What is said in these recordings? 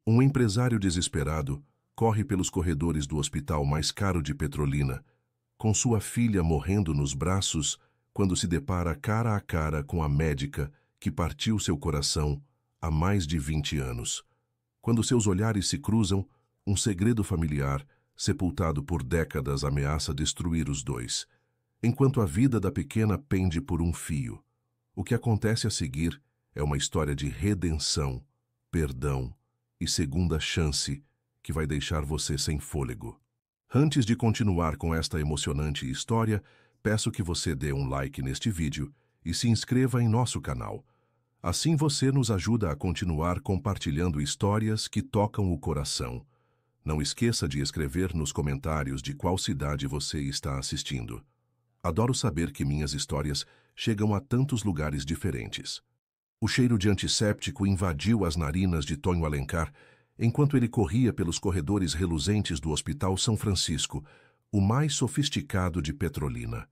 Um empresário desesperado corre pelos corredores do hospital mais caro de Petrolina, com sua filha morrendo nos braços, quando se depara cara a cara com a médica que partiu seu coração há mais de 20 anos. Quando seus olhares se cruzam, um segredo familiar, sepultado por décadas, ameaça destruir os dois, enquanto a vida da pequena pende por um fio. O que acontece a seguir é uma história de redenção, perdão e segunda chance que vai deixar você sem fôlego. Antes de continuar com esta emocionante história, peço que você dê um like neste vídeo e se inscreva em nosso canal. Assim você nos ajuda a continuar compartilhando histórias que tocam o coração. Não esqueça de escrever nos comentários de qual cidade você está assistindo. Adoro saber que minhas histórias chegam a tantos lugares diferentes. O cheiro de antisséptico invadiu as narinas de Tonho Alencar enquanto ele corria pelos corredores reluzentes do Hospital São Francisco, o mais sofisticado de Petrolina.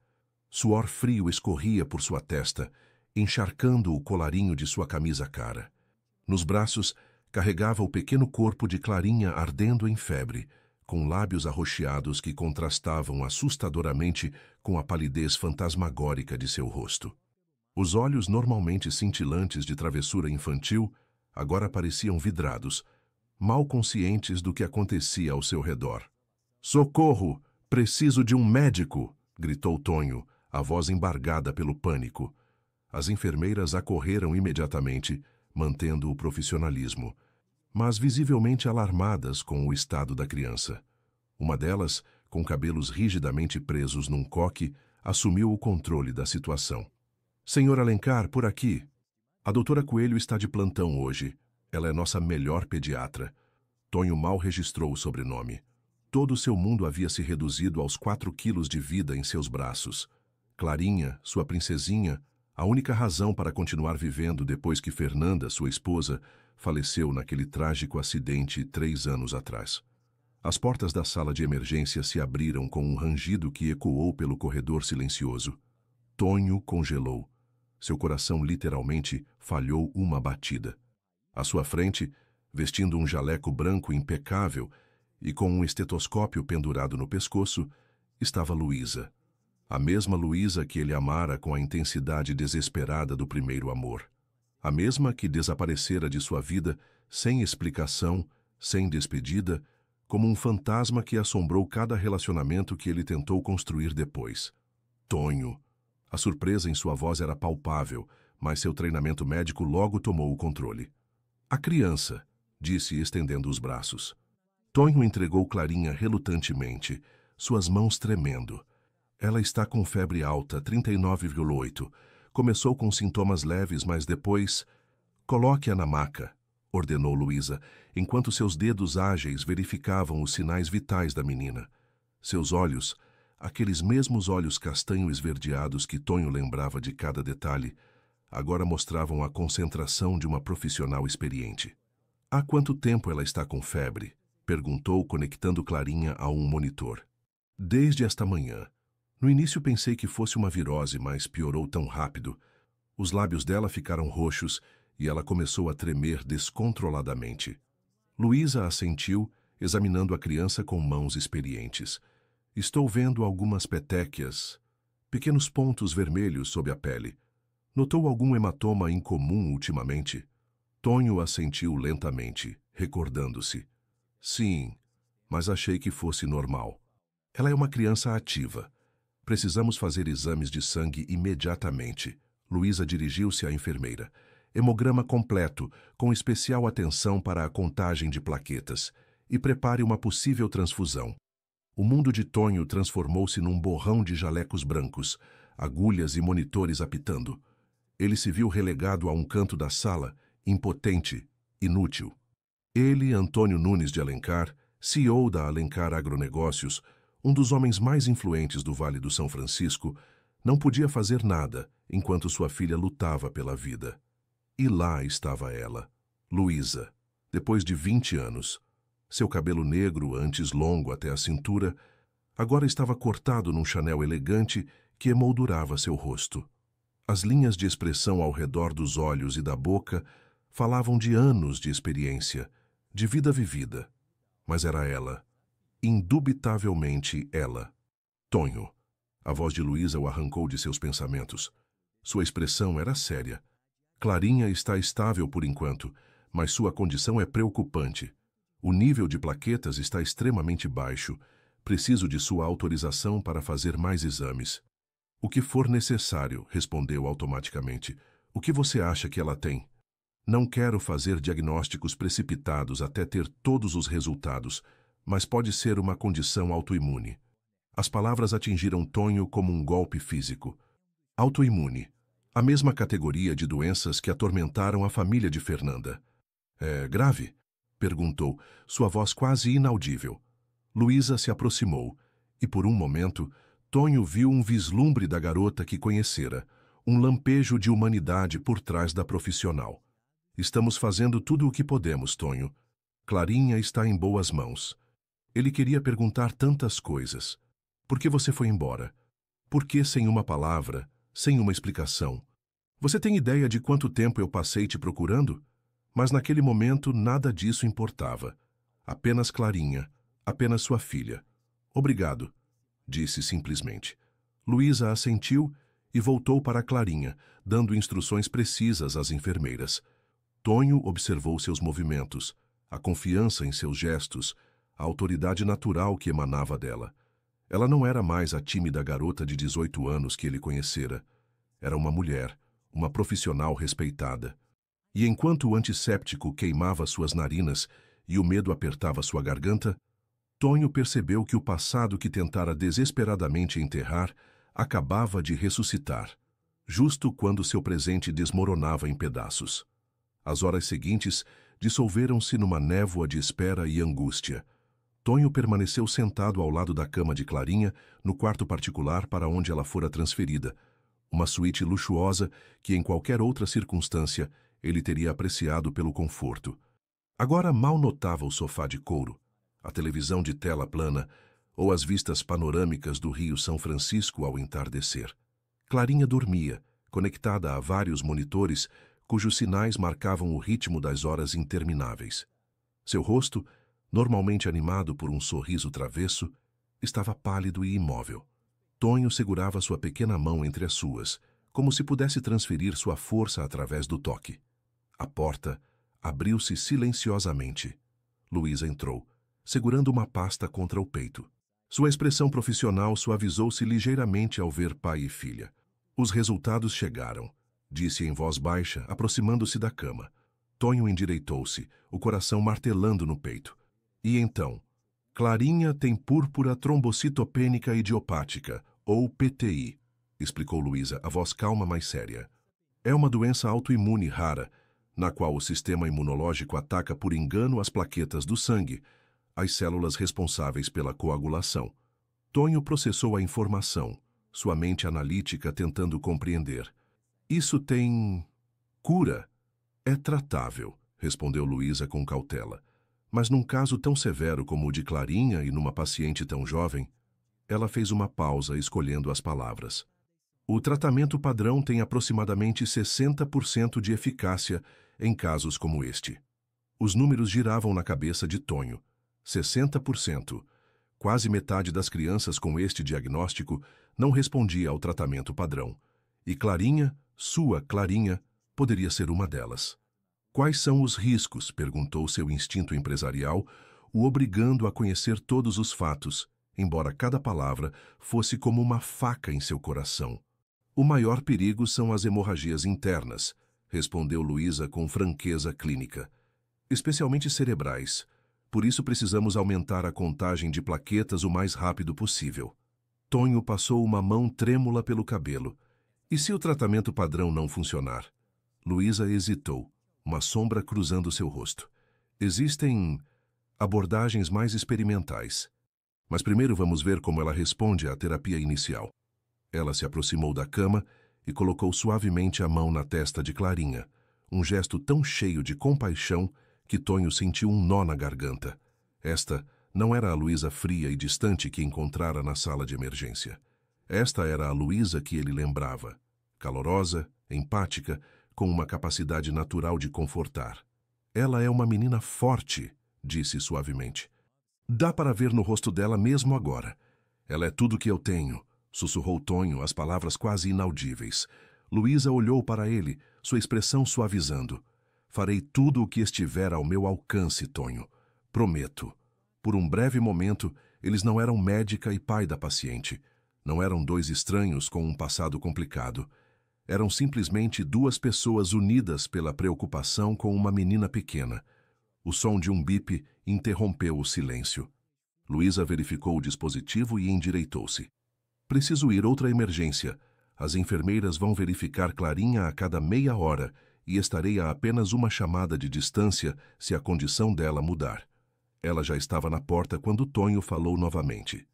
Suor frio escorria por sua testa, encharcando o colarinho de sua camisa cara. Nos braços, carregava o pequeno corpo de Clarinha ardendo em febre, com lábios arroxeados que contrastavam assustadoramente com a palidez fantasmagórica de seu rosto. Os olhos normalmente cintilantes de travessura infantil agora pareciam vidrados, mal conscientes do que acontecia ao seu redor. "Socorro! Preciso de um médico!" gritou Tonho, a voz embargada pelo pânico. As enfermeiras acorreram imediatamente, mantendo o profissionalismo, mas visivelmente alarmadas com o estado da criança. Uma delas, com cabelos rigidamente presos num coque, assumiu o controle da situação. "Senhor Alencar, por aqui. A doutora Coelho está de plantão hoje. Ela é nossa melhor pediatra." Tonho mal registrou o sobrenome. Todo o seu mundo havia se reduzido aos 4 quilos de vida em seus braços. Clarinha, sua princesinha, a única razão para continuar vivendo depois que Fernanda, sua esposa, faleceu naquele trágico acidente 3 anos atrás. As portas da sala de emergência se abriram com um rangido que ecoou pelo corredor silencioso. Tonho congelou. Seu coração literalmente falhou uma batida. À sua frente, vestindo um jaleco branco impecável e com um estetoscópio pendurado no pescoço, estava Luísa. A mesma Luísa que ele amara com a intensidade desesperada do primeiro amor. A mesma que desaparecera de sua vida sem explicação, sem despedida, como um fantasma que assombrou cada relacionamento que ele tentou construir depois. Tonho. A surpresa em sua voz era palpável, mas seu treinamento médico logo tomou o controle. "A criança", disse estendendo os braços. Tonho entregou Clarinha relutantemente, suas mãos tremendo. "Ela está com febre alta, 39,8. Começou com sintomas leves, mas depois... Coloque-a na maca", ordenou Luísa, enquanto seus dedos ágeis verificavam os sinais vitais da menina. Seus olhos, aqueles mesmos olhos castanho esverdeados que Tonho lembrava de cada detalhe, agora mostravam a concentração de uma profissional experiente. "Há quanto tempo ela está com febre?" perguntou, conectando Clarinha a um monitor. "Desde esta manhã. No início pensei que fosse uma virose, mas piorou tão rápido. Os lábios dela ficaram roxos e ela começou a tremer descontroladamente." Luísa assentiu, examinando a criança com mãos experientes. "Estou vendo algumas petequias, pequenos pontos vermelhos sob a pele. Notou algum hematoma incomum ultimamente?" Tonho assentiu lentamente, recordando-se. "Sim, mas achei que fosse normal. Ela é uma criança ativa. Precisamos fazer exames de sangue imediatamente." Luísa dirigiu-se à enfermeira. "Hemograma completo, com especial atenção para a contagem de plaquetas. E prepare uma possível transfusão." O mundo de Tonho transformou-se num borrão de jalecos brancos, agulhas e monitores apitando. Ele se viu relegado a um canto da sala, impotente, inútil. Ele, Antônio Nunes de Alencar, CEO da Alencar Agronegócios, um dos homens mais influentes do Vale do São Francisco, não podia fazer nada enquanto sua filha lutava pela vida. E lá estava ela, Luísa, depois de 20 anos. Seu cabelo negro, antes longo até a cintura, agora estava cortado num chanel elegante que emoldurava seu rosto. As linhas de expressão ao redor dos olhos e da boca falavam de anos de experiência, de vida vivida. Mas era ela. Indubitavelmente ela. Tonho. A voz de Luísa o arrancou de seus pensamentos. Sua expressão era séria. Clarinha está estável por enquanto, mas sua condição é preocupante. O nível de plaquetas está extremamente baixo. Preciso de sua autorização para fazer mais exames. O que for necessário, respondeu automaticamente. O que você acha que ela tem? Não quero fazer diagnósticos precipitados até ter todos os resultados, mas pode ser uma condição autoimune. As palavras atingiram Tonho como um golpe físico. Autoimune. A mesma categoria de doenças que atormentaram a família de Fernanda. É grave? Perguntou, sua voz quase inaudível. Luísa se aproximou, e por um momento, Tonho viu um vislumbre da garota que conhecera, um lampejo de humanidade por trás da profissional. Estamos fazendo tudo o que podemos, Tonho. Clarinha está em boas mãos. Ele queria perguntar tantas coisas. Por que você foi embora? Por que sem uma palavra, sem uma explicação? Você tem ideia de quanto tempo eu passei te procurando? Mas naquele momento nada disso importava. Apenas Clarinha, apenas sua filha. Obrigado, disse simplesmente. Luísa assentiu e voltou para Clarinha, dando instruções precisas às enfermeiras. Tonho observou seus movimentos, a confiança em seus gestos, a autoridade natural que emanava dela. Ela não era mais a tímida garota de 18 anos que ele conhecera. Era uma mulher, uma profissional respeitada. E enquanto o antisséptico queimava suas narinas e o medo apertava sua garganta, Tonho percebeu que o passado que tentara desesperadamente enterrar acabava de ressuscitar, justo quando seu presente desmoronava em pedaços. As horas seguintes dissolveram-se numa névoa de espera e angústia. Tonho permaneceu sentado ao lado da cama de Clarinha, no quarto particular para onde ela fora transferida, uma suíte luxuosa que, em qualquer outra circunstância, ele teria apreciado pelo conforto. Agora mal notava o sofá de couro, a televisão de tela plana ou as vistas panorâmicas do Rio São Francisco ao entardecer. Clarinha dormia, conectada a vários monitores cujos sinais marcavam o ritmo das horas intermináveis. Seu rosto, normalmente animado por um sorriso travesso, estava pálido e imóvel. Tonho segurava sua pequena mão entre as suas, como se pudesse transferir sua força através do toque. A porta abriu-se silenciosamente. Luísa entrou, segurando uma pasta contra o peito. Sua expressão profissional suavizou-se ligeiramente ao ver pai e filha. Os resultados chegaram, disse em voz baixa, aproximando-se da cama. Tonho endireitou-se, o coração martelando no peito. E então, Clarinha tem púrpura trombocitopênica idiopática, ou PTI, explicou Luísa, a voz calma, mas séria. É uma doença autoimune rara, na qual o sistema imunológico ataca por engano as plaquetas do sangue, as células responsáveis pela coagulação. Tonho processou a informação, sua mente analítica tentando compreender. Isso tem cura? É tratável, respondeu Luísa com cautela. Mas num caso tão severo como o de Clarinha e numa paciente tão jovem, ela fez uma pausa escolhendo as palavras. O tratamento padrão tem aproximadamente 60% de eficácia em casos como este. Os números giravam na cabeça de Tonho. 60%. Quase metade das crianças com este diagnóstico não respondia ao tratamento padrão. E Clarinha, sua Clarinha, poderia ser uma delas. Quais são os riscos? Perguntou seu instinto empresarial, o obrigando a conhecer todos os fatos, embora cada palavra fosse como uma faca em seu coração. O maior perigo são as hemorragias internas, respondeu Luísa com franqueza clínica. Especialmente cerebrais. Por isso precisamos aumentar a contagem de plaquetas o mais rápido possível. Tonho passou uma mão trêmula pelo cabelo. E se o tratamento padrão não funcionar? Luísa hesitou, uma sombra cruzando seu rosto. Existem abordagens mais experimentais. Mas primeiro vamos ver como ela responde à terapia inicial. Ela se aproximou da cama e colocou suavemente a mão na testa de Clarinha, um gesto tão cheio de compaixão que Tonho sentiu um nó na garganta. Esta não era a Luísa fria e distante que encontrara na sala de emergência. Esta era a Luísa que ele lembrava, calorosa, empática, com uma capacidade natural de confortar. Ela é uma menina forte, disse suavemente. Dá para ver no rosto dela mesmo agora. Ela é tudo que eu tenho, sussurrou Tonho, as palavras quase inaudíveis. Luísa olhou para ele, sua expressão suavizando. Farei tudo o que estiver ao meu alcance, Tonho. Prometo. Por um breve momento, eles não eram médica e pai da paciente. Não eram dois estranhos com um passado complicado. Eram simplesmente duas pessoas unidas pela preocupação com uma menina pequena. O som de um bip interrompeu o silêncio. Luísa verificou o dispositivo e endireitou-se. Preciso ir, outra emergência. As enfermeiras vão verificar Clarinha a cada meia hora e estarei a apenas uma chamada de distância se a condição dela mudar. Ela já estava na porta quando Tonho falou novamente.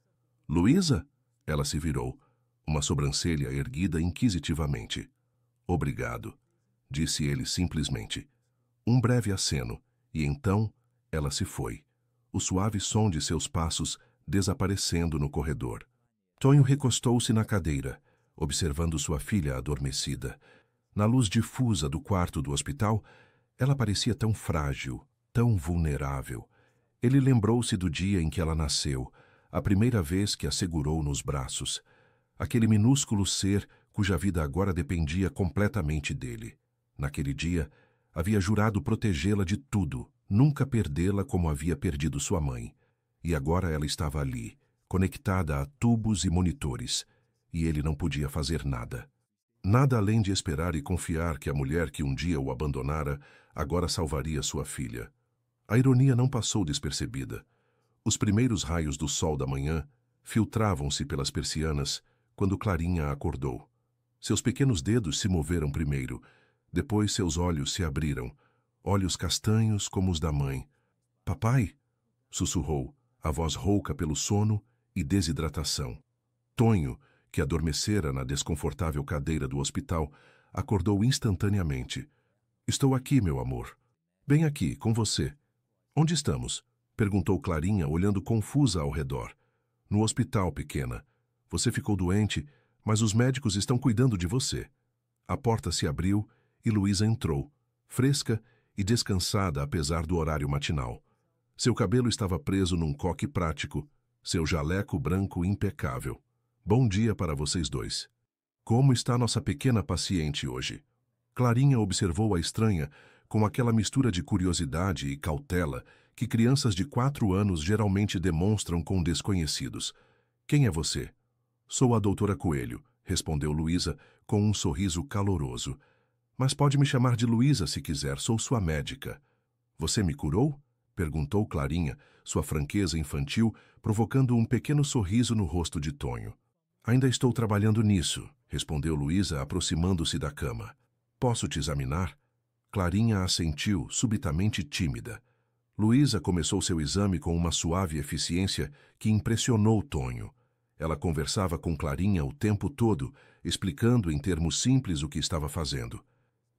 Luísa? Ela se virou, uma sobrancelha erguida inquisitivamente. Obrigado, disse ele simplesmente. Um breve aceno, e então ela se foi, o suave som de seus passos desaparecendo no corredor. Tonho recostou-se na cadeira, observando sua filha adormecida. Na luz difusa do quarto do hospital, ela parecia tão frágil, tão vulnerável. Ele lembrou-se do dia em que ela nasceu, a primeira vez que a segurou nos braços. Aquele minúsculo ser cuja vida agora dependia completamente dele. Naquele dia, havia jurado protegê-la de tudo, nunca perdê-la como havia perdido sua mãe. E agora ela estava ali, conectada a tubos e monitores, e ele não podia fazer nada. Nada além de esperar e confiar que a mulher que um dia o abandonara agora salvaria sua filha. A ironia não passou despercebida. Os primeiros raios do sol da manhã filtravam-se pelas persianas quando Clarinha acordou. Seus pequenos dedos se moveram primeiro, depois seus olhos se abriram, olhos castanhos como os da mãe. Papai? Sussurrou, a voz rouca pelo sono e desidratação. Tonho, que adormecera na desconfortável cadeira do hospital, acordou instantaneamente. Estou aqui, meu amor. Bem aqui, com você. Onde estamos? Perguntou Clarinha, olhando confusa ao redor. No hospital, pequena. Você ficou doente, mas os médicos estão cuidando de você. A porta se abriu e Luísa entrou, fresca e descansada apesar do horário matinal. Seu cabelo estava preso num coque prático, seu jaleco branco impecável. Bom dia para vocês dois. Como está nossa pequena paciente hoje? Clarinha observou a estranha com aquela mistura de curiosidade e cautela que crianças de 4 anos geralmente demonstram com desconhecidos. Quem é você? Sou a doutora Coelho, respondeu Luísa com um sorriso caloroso. Mas pode me chamar de Luísa se quiser, sou sua médica. Você me curou? Perguntou Clarinha, sua franqueza infantil provocando um pequeno sorriso no rosto de Tonho. Ainda estou trabalhando nisso, respondeu Luísa aproximando-se da cama. Posso te examinar? Clarinha assentiu, subitamente tímida. Luísa começou seu exame com uma suave eficiência que impressionou Tonho. Ela conversava com Clarinha o tempo todo, explicando em termos simples o que estava fazendo.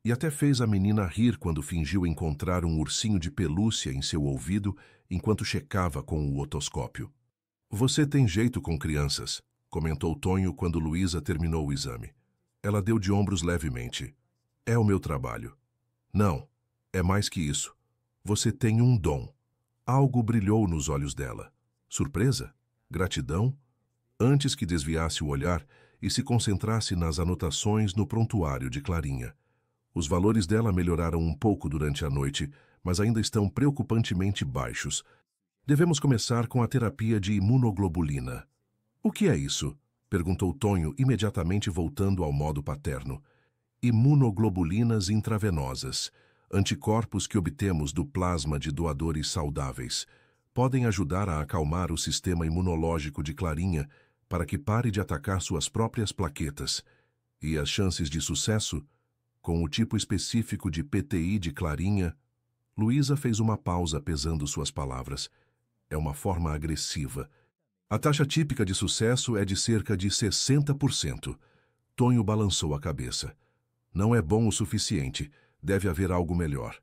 E até fez a menina rir quando fingiu encontrar um ursinho de pelúcia em seu ouvido enquanto checava com o otoscópio. Você tem jeito com crianças, comentou Tonho quando Luísa terminou o exame. Ela deu de ombros levemente. É o meu trabalho. Não, é mais que isso. Você tem um dom. Algo brilhou nos olhos dela. Surpresa? Gratidão? Antes que desviasse o olhar e se concentrasse nas anotações no prontuário de Clarinha. Os valores dela melhoraram um pouco durante a noite, mas ainda estão preocupantemente baixos. Devemos começar com a terapia de imunoglobulina. O que é isso? Perguntou Tonho, imediatamente voltando ao modo paterno. Imunoglobulinas intravenosas, anticorpos que obtemos do plasma de doadores saudáveis, podem ajudar a acalmar o sistema imunológico de Clarinha para que pare de atacar suas próprias plaquetas. E as chances de sucesso? Com o tipo específico de PTI de Clarinha, Luísa fez uma pausa pesando suas palavras. É uma forma agressiva. A taxa típica de sucesso é de cerca de 60%. Tonho balançou a cabeça. Não é bom o suficiente. Deve haver algo melhor.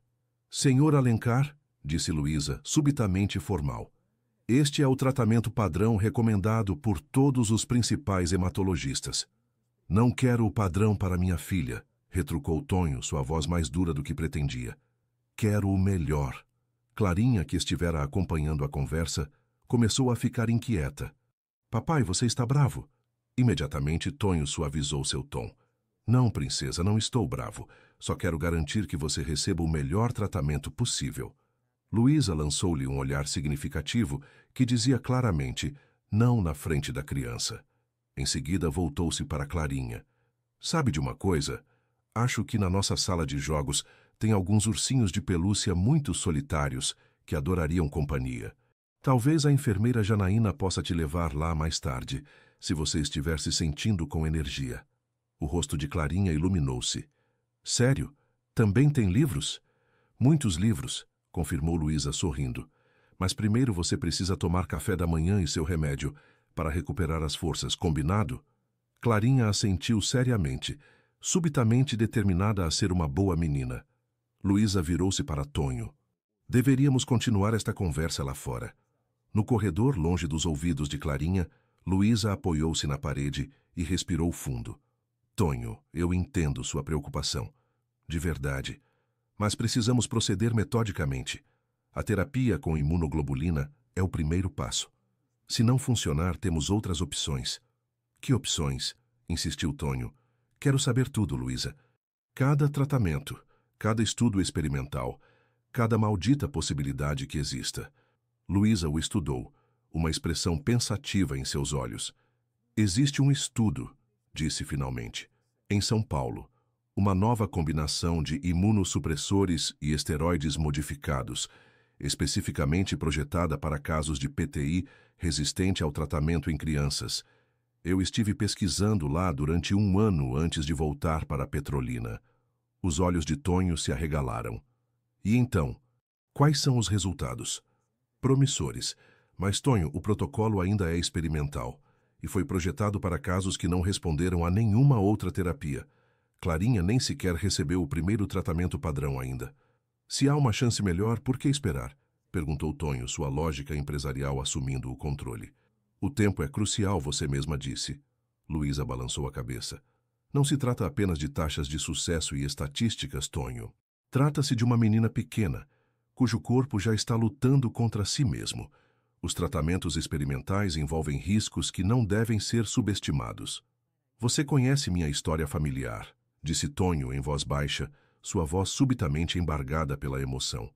Senhor Alencar, disse Luísa, subitamente formal. Este é o tratamento padrão recomendado por todos os principais hematologistas. Não quero o padrão para minha filha, retrucou Tonho, sua voz mais dura do que pretendia. Quero o melhor. Clarinha, que estivera acompanhando a conversa, começou a ficar inquieta. Papai, você está bravo? Imediatamente, Tonho suavizou seu tom. Não, princesa, não estou bravo. Só quero garantir que você receba o melhor tratamento possível. Luísa lançou-lhe um olhar significativo que dizia claramente não na frente da criança. Em seguida, voltou-se para Clarinha. Sabe de uma coisa? Acho que na nossa sala de jogos tem alguns ursinhos de pelúcia muito solitários que adorariam companhia. Talvez a enfermeira Janaína possa te levar lá mais tarde, se você estiver se sentindo com energia. O rosto de Clarinha iluminou-se. Sério? Também tem livros? Muitos livros, confirmou Luísa sorrindo. Mas primeiro você precisa tomar café da manhã e seu remédio, para recuperar as forças, combinado? Clarinha assentiu seriamente, subitamente determinada a ser uma boa menina. Luísa virou-se para Tonho. Deveríamos continuar esta conversa lá fora. No corredor, longe dos ouvidos de Clarinha, Luísa apoiou-se na parede e respirou fundo. Tonho, eu entendo sua preocupação. De verdade. Mas precisamos proceder metodicamente. A terapia com imunoglobulina é o primeiro passo. Se não funcionar, temos outras opções. Que opções? Insistiu Tonho. Quero saber tudo, Luísa. Cada tratamento, cada estudo experimental, cada maldita possibilidade que exista. Luísa o estudou, uma expressão pensativa em seus olhos. Existe um estudo, disse finalmente, em São Paulo. Uma nova combinação de imunossupressores e esteroides modificados, especificamente projetada para casos de PTI resistente ao tratamento em crianças. Eu estive pesquisando lá durante 1 ano antes de voltar para Petrolina. Os olhos de Tonho se arregalaram. E então, quais são os resultados? Promissores, mas Tonho, o protocolo ainda é experimental e foi projetado para casos que não responderam a nenhuma outra terapia. Clarinha nem sequer recebeu o primeiro tratamento padrão ainda. Se há uma chance melhor, por que esperar? Perguntou Tonho, sua lógica empresarial assumindo o controle. O tempo é crucial, você mesma disse. Luísa balançou a cabeça. Não se trata apenas de taxas de sucesso e estatísticas, Tonho. Trata-se de uma menina pequena, cujo corpo já está lutando contra si mesmo. Os tratamentos experimentais envolvem riscos que não devem ser subestimados. Você conhece minha história familiar, disse Tonho em voz baixa, sua voz subitamente embargada pela emoção.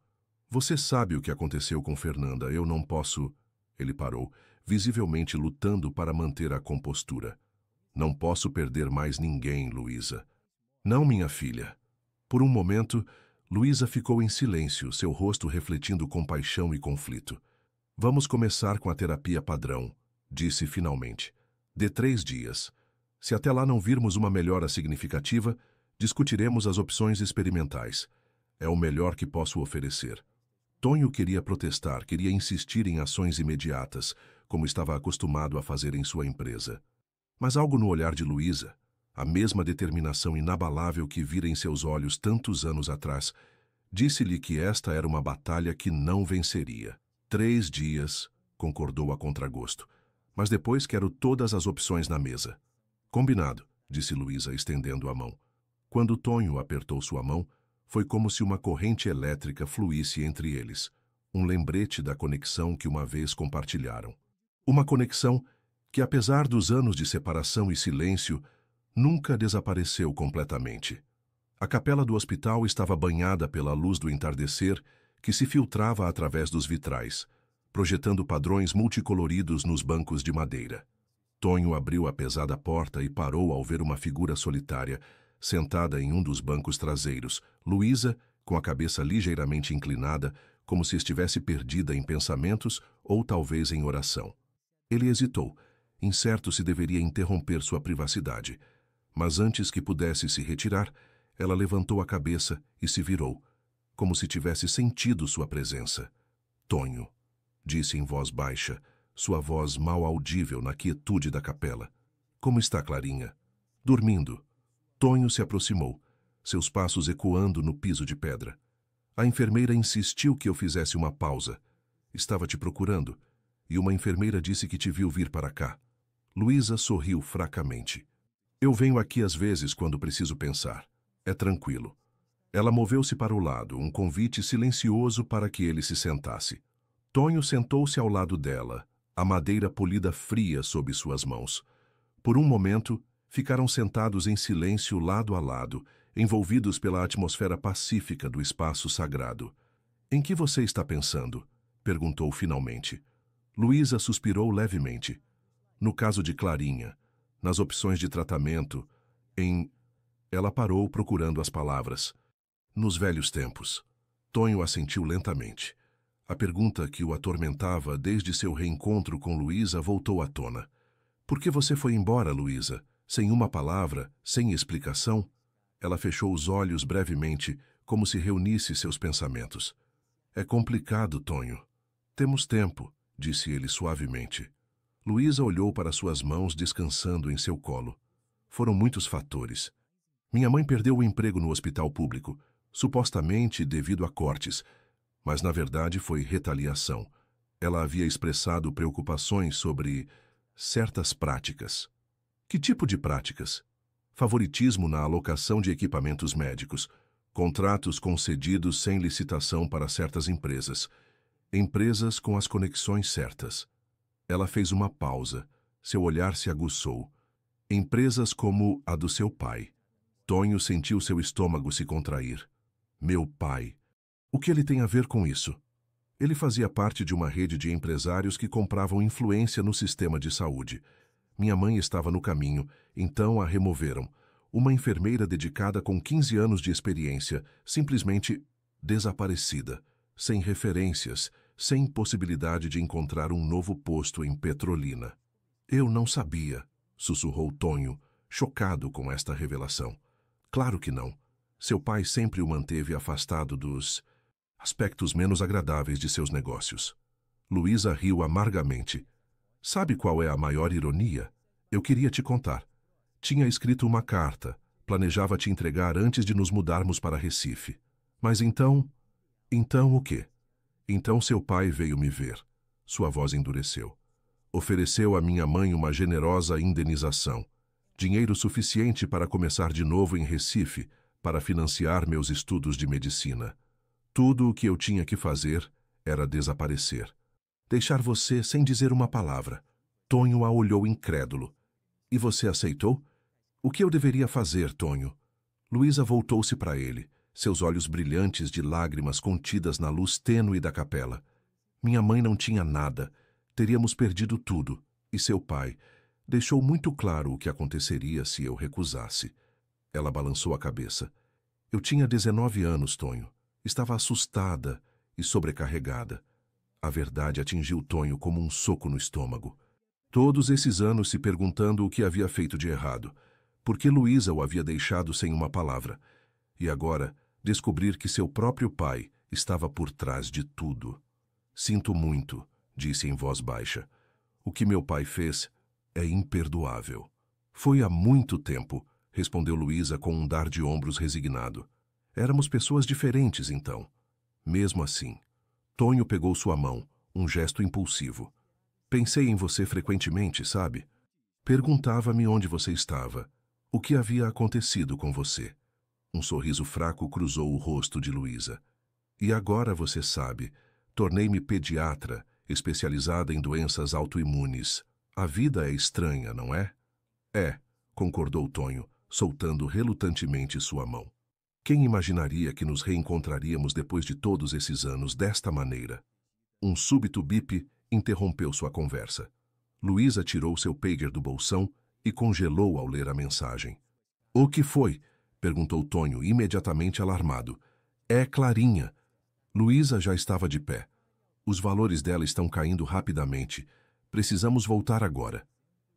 Você sabe o que aconteceu com Fernanda, eu não posso... Ele parou, visivelmente lutando para manter a compostura. Não posso perder mais ninguém, Luísa. Não, minha filha. Por um momento, Luísa ficou em silêncio, seu rosto refletindo compaixão e conflito. Vamos começar com a terapia padrão, disse finalmente. Dê 3 dias. Se até lá não virmos uma melhora significativa, discutiremos as opções experimentais. É o melhor que posso oferecer. Tonho queria protestar, queria insistir em ações imediatas, como estava acostumado a fazer em sua empresa. Mas algo no olhar de Luísa, a mesma determinação inabalável que vira em seus olhos tantos anos atrás, disse-lhe que esta era uma batalha que não venceria. 3 dias, concordou a contragosto. Mas depois quero todas as opções na mesa. Combinado, disse Luísa, estendendo a mão. Quando Tonho apertou sua mão, foi como se uma corrente elétrica fluísse entre eles, um lembrete da conexão que uma vez compartilharam. Uma conexão que, apesar dos anos de separação e silêncio, nunca desapareceu completamente. A capela do hospital estava banhada pela luz do entardecer que se filtrava através dos vitrais, projetando padrões multicoloridos nos bancos de madeira. Tonho abriu a pesada porta e parou ao ver uma figura solitária, sentada em um dos bancos traseiros, Luísa, com a cabeça ligeiramente inclinada, como se estivesse perdida em pensamentos ou talvez em oração. Ele hesitou, incerto se deveria interromper sua privacidade. Mas antes que pudesse se retirar, ela levantou a cabeça e se virou, como se tivesse sentido sua presença. Tonho, disse em voz baixa, sua voz mal audível na quietude da capela. Como está Clarinha? Dormindo. Tonho se aproximou, seus passos ecoando no piso de pedra. A enfermeira insistiu que eu fizesse uma pausa. Estava te procurando, e uma enfermeira disse que te viu vir para cá. Luísa sorriu fracamente. Eu venho aqui às vezes quando preciso pensar. É tranquilo. Ela moveu-se para o lado, um convite silencioso para que ele se sentasse. Tonho sentou-se ao lado dela, a madeira polida fria sob suas mãos. Por um momento, ficaram sentados em silêncio lado a lado, envolvidos pela atmosfera pacífica do espaço sagrado. "Em que você está pensando?" perguntou finalmente. Luísa suspirou levemente. "No caso de Clarinha, nas opções de tratamento, em..." Ela parou procurando as palavras. "Nos velhos tempos." Tonho assentiu lentamente. A pergunta que o atormentava desde seu reencontro com Luísa voltou à tona. "Por que você foi embora, Luísa? Sem uma palavra, sem explicação?" Ela fechou os olhos brevemente, como se reunisse seus pensamentos. "É complicado, Tonho." "Temos tempo", disse ele suavemente. Luísa olhou para suas mãos descansando em seu colo. "Foram muitos fatores. Minha mãe perdeu o emprego no hospital público, supostamente devido a cortes, mas na verdade foi retaliação. Ela havia expressado preocupações sobre certas práticas." "Que tipo de práticas?" "Favoritismo na alocação de equipamentos médicos, contratos concedidos sem licitação para certas empresas, empresas com as conexões certas." Ela fez uma pausa, seu olhar se aguçou. "Empresas como a do seu pai." Tonho sentiu seu estômago se contrair. "Meu pai. O que ele tem a ver com isso?" Ele fazia parte de uma rede de empresários que compravam influência no sistema de saúde. Minha mãe estava no caminho, então a removeram. Uma enfermeira dedicada com 15 anos de experiência, simplesmente desaparecida, sem referências, sem possibilidade de encontrar um novo posto em Petrolina. "Eu não sabia", sussurrou Tonho, chocado com esta revelação. "Claro que não. Seu pai sempre o manteve afastado dos aspectos menos agradáveis de seus negócios." Luísa riu amargamente. "Sabe qual é a maior ironia? Eu queria te contar. Tinha escrito uma carta, planejava te entregar antes de nos mudarmos para Recife. Mas então... Então o quê? Então seu pai veio me ver." Sua voz endureceu. "Ofereceu à minha mãe uma generosa indenização. Dinheiro suficiente para começar de novo em Recife, para financiar meus estudos de medicina. Tudo o que eu tinha que fazer era desaparecer. Deixar você sem dizer uma palavra." Tonho a olhou incrédulo. "E você aceitou?" "O que eu deveria fazer, Tonho?" Luísa voltou-se para ele, seus olhos brilhantes de lágrimas contidas na luz tênue da capela. "Minha mãe não tinha nada. Teríamos perdido tudo. E seu pai deixou muito claro o que aconteceria se eu recusasse." Ela balançou a cabeça. "Eu tinha 19 anos, Tonho. Estava assustada e sobrecarregada." A verdade atingiu Tonho como um soco no estômago. Todos esses anos se perguntando o que havia feito de errado, por que Luísa o havia deixado sem uma palavra. E agora, descobrir que seu próprio pai estava por trás de tudo. "Sinto muito", disse em voz baixa. "O que meu pai fez é imperdoável." "Foi há muito tempo", respondeu Luísa com um dar de ombros resignado. "Éramos pessoas diferentes, então." Mesmo assim, Tonho pegou sua mão, um gesto impulsivo. "Pensei em você frequentemente, sabe? Perguntava-me onde você estava, o que havia acontecido com você." Um sorriso fraco cruzou o rosto de Luísa. "E agora você sabe, tornei-me pediatra, especializada em doenças autoimunes. A vida é estranha, não é?" "É", concordou Tonho, soltando relutantemente sua mão. "Quem imaginaria que nos reencontraríamos depois de todos esses anos desta maneira?" Um súbito bip interrompeu sua conversa. Luísa tirou seu pager do bolsão e congelou ao ler a mensagem. "O que foi?" perguntou Tonho, imediatamente alarmado. "É Clarinha." Luísa já estava de pé. "Os valores dela estão caindo rapidamente. Precisamos voltar agora."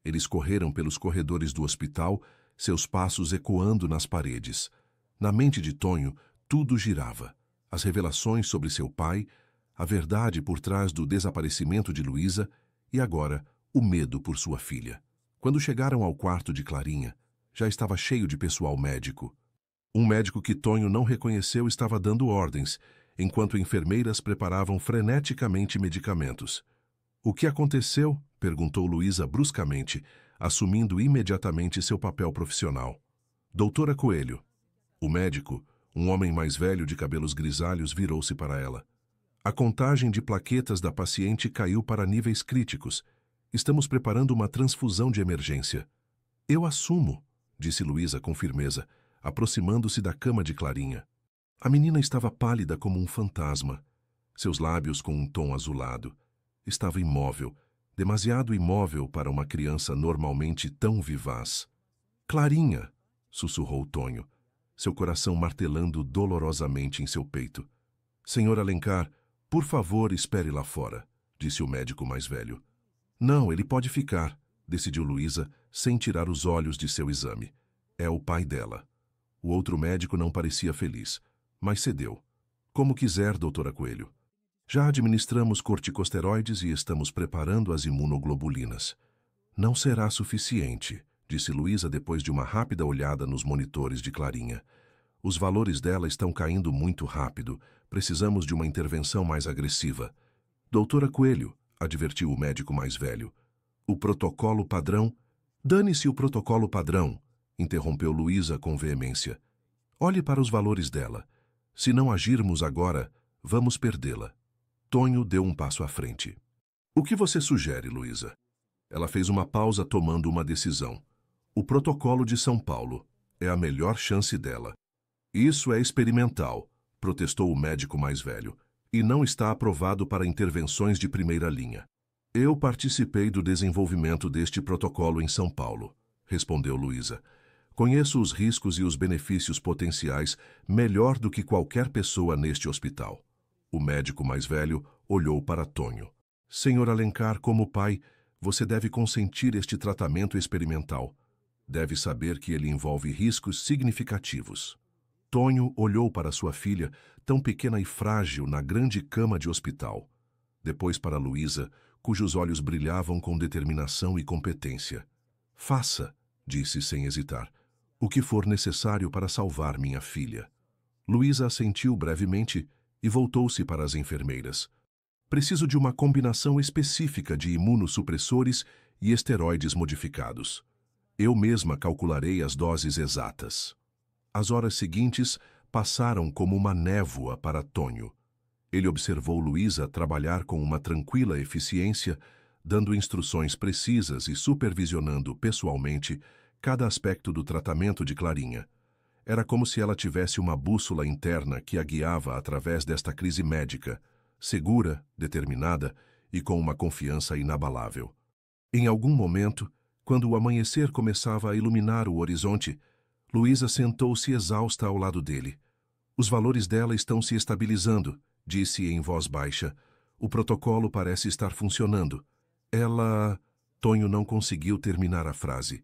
Eles correram pelos corredores do hospital, seus passos ecoando nas paredes. Na mente de Tonho, tudo girava. As revelações sobre seu pai, a verdade por trás do desaparecimento de Luísa e agora o medo por sua filha. Quando chegaram ao quarto de Clarinha, já estava cheio de pessoal médico. Um médico que Tonho não reconheceu estava dando ordens, enquanto enfermeiras preparavam freneticamente medicamentos. "O que aconteceu?" perguntou Luísa bruscamente, assumindo imediatamente seu papel profissional. "Doutora Coelho." O médico, Um homem mais velho de cabelos grisalhos virou-se para ela. A contagem de plaquetas da paciente caiu para níveis críticos. Estamos preparando uma transfusão de emergência. Eu assumo, disse Luísa com firmeza, aproximando-se da cama de Clarinha. A menina estava pálida como um fantasma, seus lábios com um tom azulado. Estava imóvel, demasiado imóvel para uma criança normalmente tão vivaz. Clarinha, sussurrou Tonho, seu coração martelando dolorosamente em seu peito. Senhor Alencar, por favor, espere lá fora, disse o médico mais velho. Não, ele pode ficar, decidiu Luísa, sem tirar os olhos de seu exame. É o pai dela. O outro médico não parecia feliz, mas cedeu. Como quiser, doutora Coelho. Já administramos corticosteroides e estamos preparando as imunoglobulinas. Não será suficiente, disse Luísa depois de uma rápida olhada nos monitores de Clarinha. Os valores dela estão caindo muito rápido. Precisamos de uma intervenção mais agressiva. Doutora Coelho, advertiu o médico mais velho. O protocolo padrão... Dane-se o protocolo padrão, interrompeu Luísa com veemência. Olhe para os valores dela. Se não agirmos agora, vamos perdê-la. Tonho deu um passo à frente. O que você sugere, Luísa? Ela fez uma pausa tomando uma decisão. O protocolo de São Paulo é a melhor chance dela. Isso é experimental, protestou o médico mais velho, e não está aprovado para intervenções de primeira linha. Eu participei do desenvolvimento deste protocolo em São Paulo, respondeu Luísa. Conheço os riscos e os benefícios potenciais melhor do que qualquer pessoa neste hospital. O médico mais velho olhou para Tonho. Senhor Alencar, como pai, você deve consentir este tratamento experimental. Deve saber que ele envolve riscos significativos. Tonho olhou para sua filha, tão pequena e frágil, na grande cama de hospital. Depois para Luísa, cujos olhos brilhavam com determinação e competência. Faça, disse sem hesitar, o que for necessário para salvar minha filha. Luísa assentiu brevemente e voltou-se para as enfermeiras. Preciso de uma combinação específica de imunossupressores e esteroides modificados. Eu mesma calcularei as doses exatas. As horas seguintes passaram como uma névoa para Tonho. Ele observou Luísa trabalhar com uma tranquila eficiência, dando instruções precisas e supervisionando pessoalmente cada aspecto do tratamento de Clarinha. Era como se ela tivesse uma bússola interna que a guiava através desta crise médica, segura, determinada e com uma confiança inabalável. Em algum momento, quando o amanhecer começava a iluminar o horizonte, Luísa sentou-se exausta ao lado dele. Os valores dela estão se estabilizando, disse em voz baixa. O protocolo parece estar funcionando. Ela... Tonho não conseguiu terminar a frase.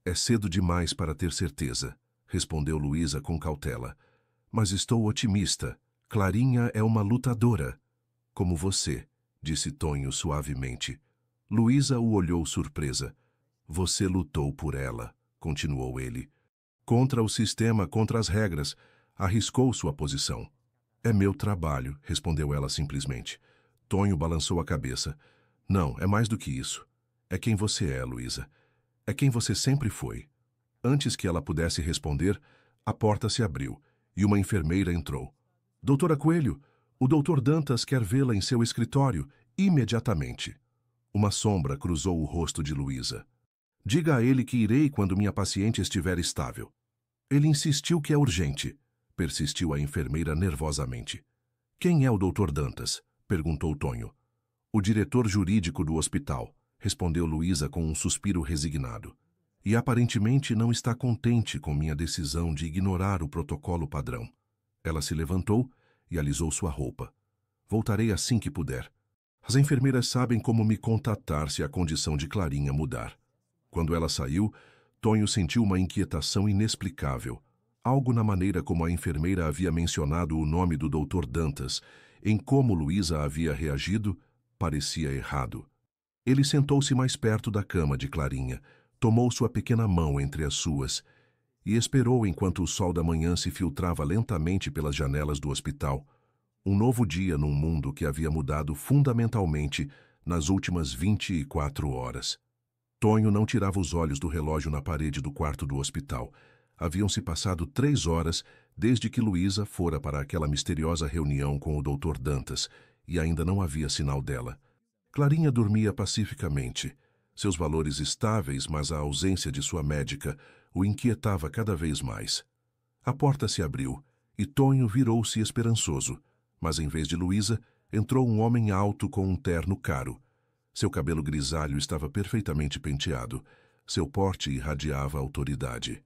É cedo demais para ter certeza, respondeu Luísa com cautela. Mas estou otimista. Clarinha é uma lutadora. Como você, disse Tonho suavemente. Luísa o olhou surpresa. Você lutou por ela, continuou ele. Contra o sistema, contra as regras, arriscou sua posição. É meu trabalho, respondeu ela simplesmente. Tonho balançou a cabeça. Não, é mais do que isso. É quem você é, Luísa. É quem você sempre foi. Antes que ela pudesse responder, a porta se abriu e uma enfermeira entrou. Doutora Coelho, o doutor Dantas quer vê-la em seu escritório, imediatamente. Uma sombra cruzou o rosto de Luísa. Diga a ele que irei quando minha paciente estiver estável. Ele insistiu que é urgente, persistiu a enfermeira nervosamente. Quem é o doutor Dantas? Perguntou Tonho. O diretor jurídico do hospital, respondeu Luísa com um suspiro resignado. E aparentemente não está contente com minha decisão de ignorar o protocolo padrão. Ela se levantou e alisou sua roupa. Voltarei assim que puder. As enfermeiras sabem como me contatar se a condição de Clarinha mudar. Quando ela saiu, Tonho sentiu uma inquietação inexplicável. Algo na maneira como a enfermeira havia mencionado o nome do Dr. Dantas, em como Luísa havia reagido, parecia errado. Ele sentou-se mais perto da cama de Clarinha, tomou sua pequena mão entre as suas e esperou enquanto o sol da manhã se filtrava lentamente pelas janelas do hospital. Um novo dia num mundo que havia mudado fundamentalmente nas últimas 24 horas. Tonho não tirava os olhos do relógio na parede do quarto do hospital. Haviam-se passado 3 horas desde que Luísa fora para aquela misteriosa reunião com o Dr. Dantas e ainda não havia sinal dela. Clarinha dormia pacificamente. Seus valores estáveis, mas a ausência de sua médica o inquietava cada vez mais. A porta se abriu e Tonho virou-se esperançoso, mas em vez de Luísa, entrou um homem alto com um terno caro. Seu cabelo grisalho estava perfeitamente penteado. Seu porte irradiava autoridade.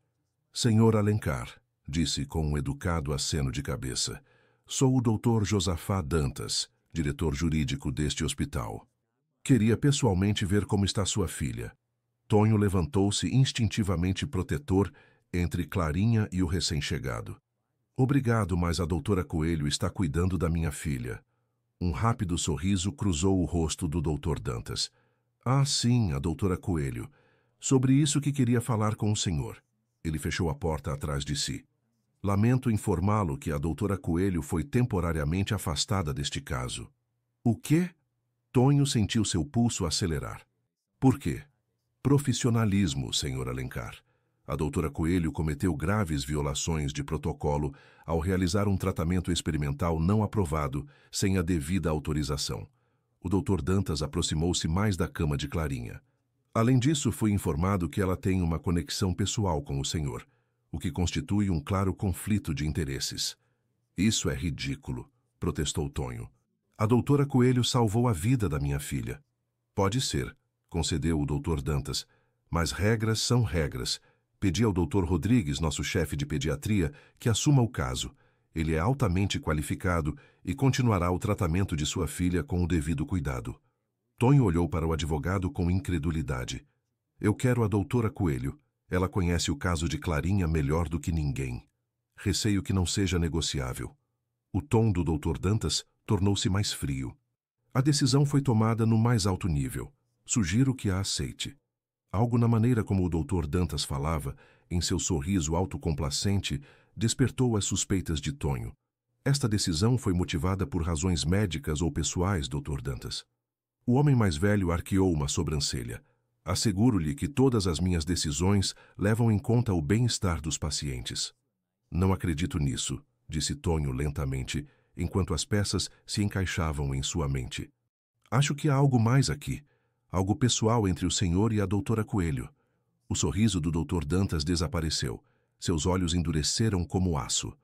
Senhor Alencar, disse com um educado aceno de cabeça. Sou o Dr. Josafá Dantas, diretor jurídico deste hospital. Queria pessoalmente ver como está sua filha. Tonho levantou-se instintivamente protetor entre Clarinha e o recém-chegado. Obrigado, mas a doutora Coelho está cuidando da minha filha. Um rápido sorriso cruzou o rosto do Dr. Dantas. Ah, sim, a doutora Coelho. Sobre isso que queria falar com o senhor. Ele fechou a porta atrás de si. Lamento informá-lo que a doutora Coelho foi temporariamente afastada deste caso. O quê? Tonho sentiu seu pulso acelerar. Por quê? Profissionalismo, senhor Alencar. A doutora Coelho cometeu graves violações de protocolo ao realizar um tratamento experimental não aprovado, sem a devida autorização. O Dr. Dantas aproximou-se mais da cama de Clarinha. Além disso, fui informado que ela tem uma conexão pessoal com o senhor, o que constitui um claro conflito de interesses. Isso é ridículo, protestou Tonho. A doutora Coelho salvou a vida da minha filha. Pode ser, concedeu o Dr. Dantas, mas regras são regras. Pedi ao Dr. Rodrigues, nosso chefe de pediatria, que assuma o caso. Ele é altamente qualificado e continuará o tratamento de sua filha com o devido cuidado. Tonho olhou para o advogado com incredulidade. Eu quero a doutora Coelho. Ela conhece o caso de Clarinha melhor do que ninguém. Receio que não seja negociável. O tom do Dr. Dantas tornou-se mais frio. A decisão foi tomada no mais alto nível. Sugiro que a aceite. Algo na maneira como o Dr. Dantas falava, em seu sorriso autocomplacente, despertou as suspeitas de Tonho. Esta decisão foi motivada por razões médicas ou pessoais, Dr. Dantas. O homem mais velho arqueou uma sobrancelha. Asseguro-lhe que todas as minhas decisões levam em conta o bem-estar dos pacientes. Não acredito nisso, disse Tonho lentamente, enquanto as peças se encaixavam em sua mente. Acho que há algo mais aqui, algo pessoal entre o senhor e a doutora Coelho. O sorriso do Dr. Dantas desapareceu. Seus olhos endureceram como aço.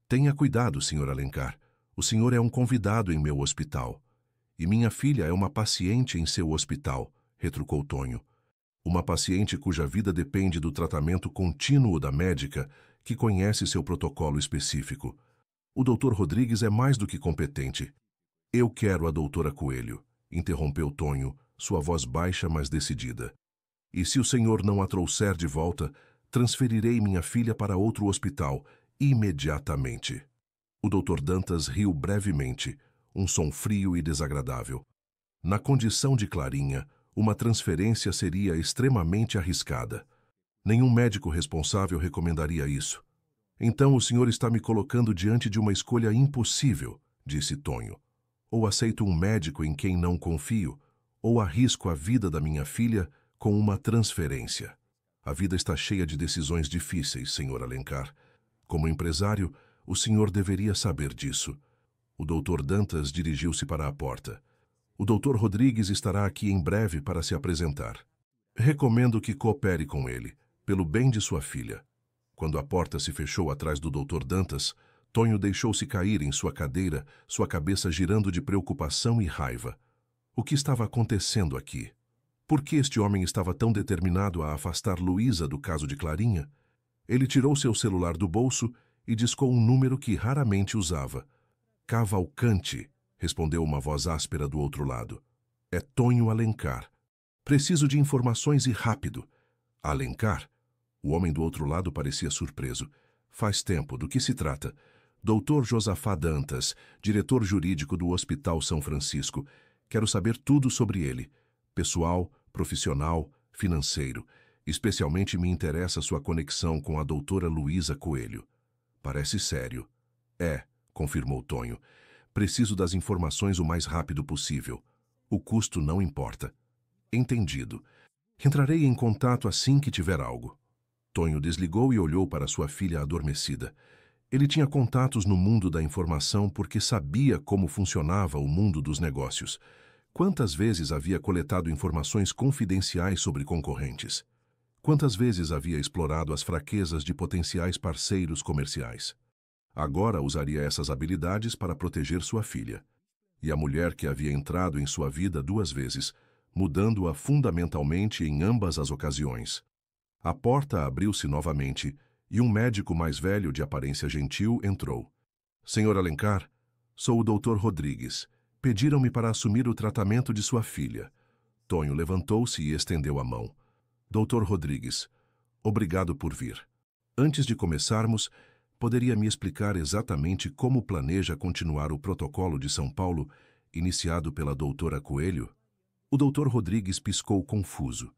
Tenha cuidado, senhor Alencar. O senhor é um convidado em meu hospital. E minha filha é uma paciente em seu hospital, retrucou Tonho. Uma paciente cuja vida depende do tratamento contínuo da médica, que conhece seu protocolo específico. O Dr. Rodrigues é mais do que competente. Eu quero a doutora Coelho, interrompeu Tonho, sua voz baixa, mas decidida. E se o senhor não a trouxer de volta, transferirei minha filha para outro hospital, imediatamente. O Dr. Dantas riu brevemente, um som frio e desagradável. Na condição de Clarinha, uma transferência seria extremamente arriscada. Nenhum médico responsável recomendaria isso. Então o senhor está me colocando diante de uma escolha impossível, disse Tonho. Ou aceito um médico em quem não confio, ou arrisco a vida da minha filha com uma transferência. A vida está cheia de decisões difíceis, senhor Alencar. Como empresário, o senhor deveria saber disso. O Dr. Dantas dirigiu-se para a porta. O Dr. Rodrigues estará aqui em breve para se apresentar. Recomendo que coopere com ele, pelo bem de sua filha. Quando a porta se fechou atrás do Dr. Dantas, Tonho deixou-se cair em sua cadeira, sua cabeça girando de preocupação e raiva. O que estava acontecendo aqui? Por que este homem estava tão determinado a afastar Luísa do caso de Clarinha? Ele tirou seu celular do bolso e discou um número que raramente usava. Cavalcante, respondeu uma voz áspera do outro lado. É Tonho Alencar. Preciso de informações e rápido. Alencar? O homem do outro lado parecia surpreso. Faz tempo, do que se trata? Dr. Josafá Dantas, diretor jurídico do Hospital São Francisco. Quero saber tudo sobre ele. Pessoal, profissional, financeiro. Especialmente me interessa sua conexão com a doutora Luísa Coelho. Parece sério. É, confirmou Tonho. Preciso das informações o mais rápido possível. O custo não importa. Entendido. Entrarei em contato assim que tiver algo. Tonho desligou e olhou para sua filha adormecida. Ele tinha contatos no mundo da informação porque sabia como funcionava o mundo dos negócios. Quantas vezes havia coletado informações confidenciais sobre concorrentes? Quantas vezes havia explorado as fraquezas de potenciais parceiros comerciais? Agora usaria essas habilidades para proteger sua filha. E a mulher que havia entrado em sua vida 2 vezes, mudando-a fundamentalmente em ambas as ocasiões. A porta abriu-se novamente e um médico mais velho de aparência gentil entrou. Senhor Alencar, sou o Dr. Rodrigues. Pediram-me para assumir o tratamento de sua filha. Tonho levantou-se e estendeu a mão. Dr. Rodrigues, obrigado por vir. Antes de começarmos, poderia me explicar exatamente como planeja continuar o protocolo de São Paulo, iniciado pela doutora Coelho? O Dr. Rodrigues piscou confuso.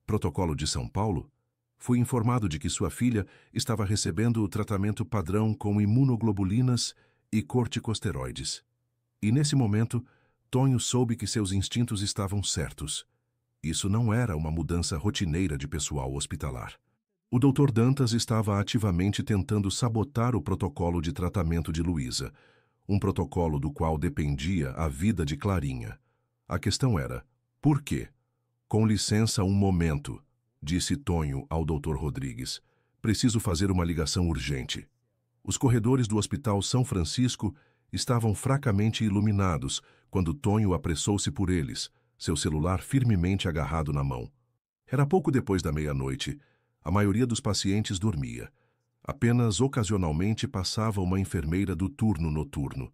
Protocolo de São Paulo? Fui informado de que sua filha estava recebendo o tratamento padrão com imunoglobulinas e corticosteroides. E nesse momento, Tonho soube que seus instintos estavam certos. Isso não era uma mudança rotineira de pessoal hospitalar. O Dr. Dantas estava ativamente tentando sabotar o protocolo de tratamento de Luísa, um protocolo do qual dependia a vida de Clarinha. A questão era, por quê? Com licença um momento, disse Tonho ao Dr. Rodrigues. Preciso fazer uma ligação urgente. Os corredores do Hospital São Francisco estavam fracamente iluminados quando Tonho apressou-se por eles, seu celular firmemente agarrado na mão. Era pouco depois da meia-noite. A maioria dos pacientes dormia. Apenas ocasionalmente passava uma enfermeira do turno noturno.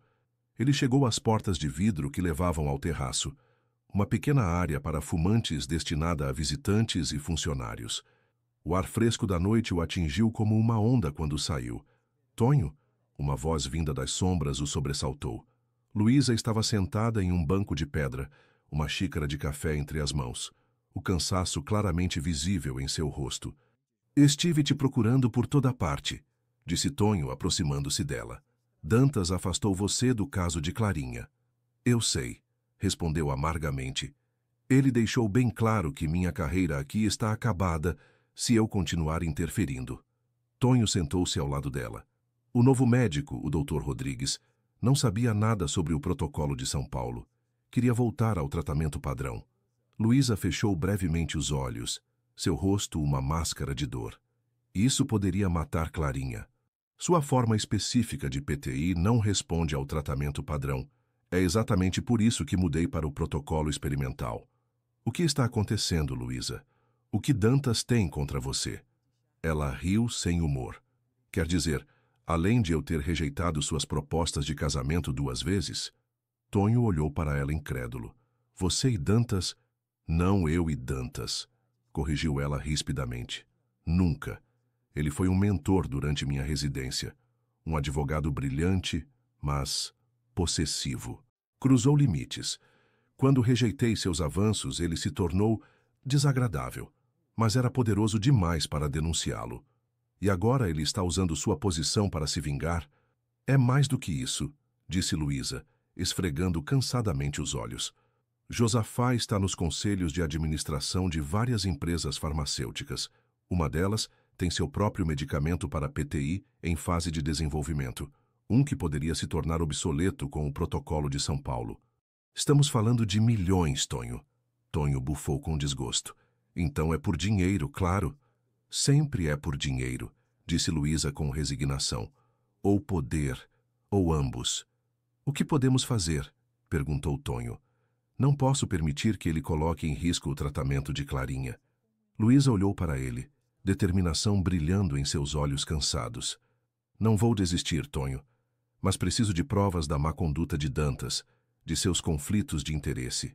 Ele chegou às portas de vidro que levavam ao terraço, uma pequena área para fumantes destinada a visitantes e funcionários. O ar fresco da noite o atingiu como uma onda quando saiu. Tonho? Uma voz vinda das sombras o sobressaltou. Luísa estava sentada em um banco de pedra, uma xícara de café entre as mãos, o cansaço claramente visível em seu rosto. Estive te procurando por toda parte, disse Tonho, aproximando-se dela. Dantas afastou você do caso de Clarinha. Eu sei, respondeu amargamente. Ele deixou bem claro que minha carreira aqui está acabada se eu continuar interferindo. Tonho sentou-se ao lado dela. O novo médico, o Dr. Rodrigues, não sabia nada sobre o protocolo de São Paulo. Queria voltar ao tratamento padrão. Luísa fechou brevemente os olhos, seu rosto uma máscara de dor. Isso poderia matar Clarinha. Sua forma específica de PTI não responde ao tratamento padrão. É exatamente por isso que mudei para o protocolo experimental. O que está acontecendo, Luísa? O que Dantas tem contra você? Ela riu sem humor. Quer dizer, além de eu ter rejeitado suas propostas de casamento 2 vezes? Tonho olhou para ela incrédulo. Você e Dantas? Não eu e Dantas, corrigiu ela rispidamente. Nunca. Ele foi um mentor durante minha residência. Um advogado brilhante, mas possessivo. Cruzou limites. Quando rejeitei seus avanços, ele se tornou desagradável, mas era poderoso demais para denunciá-lo. E agora ele está usando sua posição para se vingar? É mais do que isso, disse Luísa, esfregando cansadamente os olhos. Josafá está nos conselhos de administração de várias empresas farmacêuticas. Uma delas tem seu próprio medicamento para PTI em fase de desenvolvimento, um que poderia se tornar obsoleto com o protocolo de São Paulo. Estamos falando de milhões, Tonho. Tonho bufou com desgosto. Então é por dinheiro, claro. Sempre é por dinheiro, disse Luísa com resignação. Ou poder, ou ambos. O que podemos fazer? Perguntou Tonho. Não posso permitir que ele coloque em risco o tratamento de Clarinha. Luísa olhou para ele, determinação brilhando em seus olhos cansados. Não vou desistir, Tonho, mas preciso de provas da má conduta de Dantas, de seus conflitos de interesse.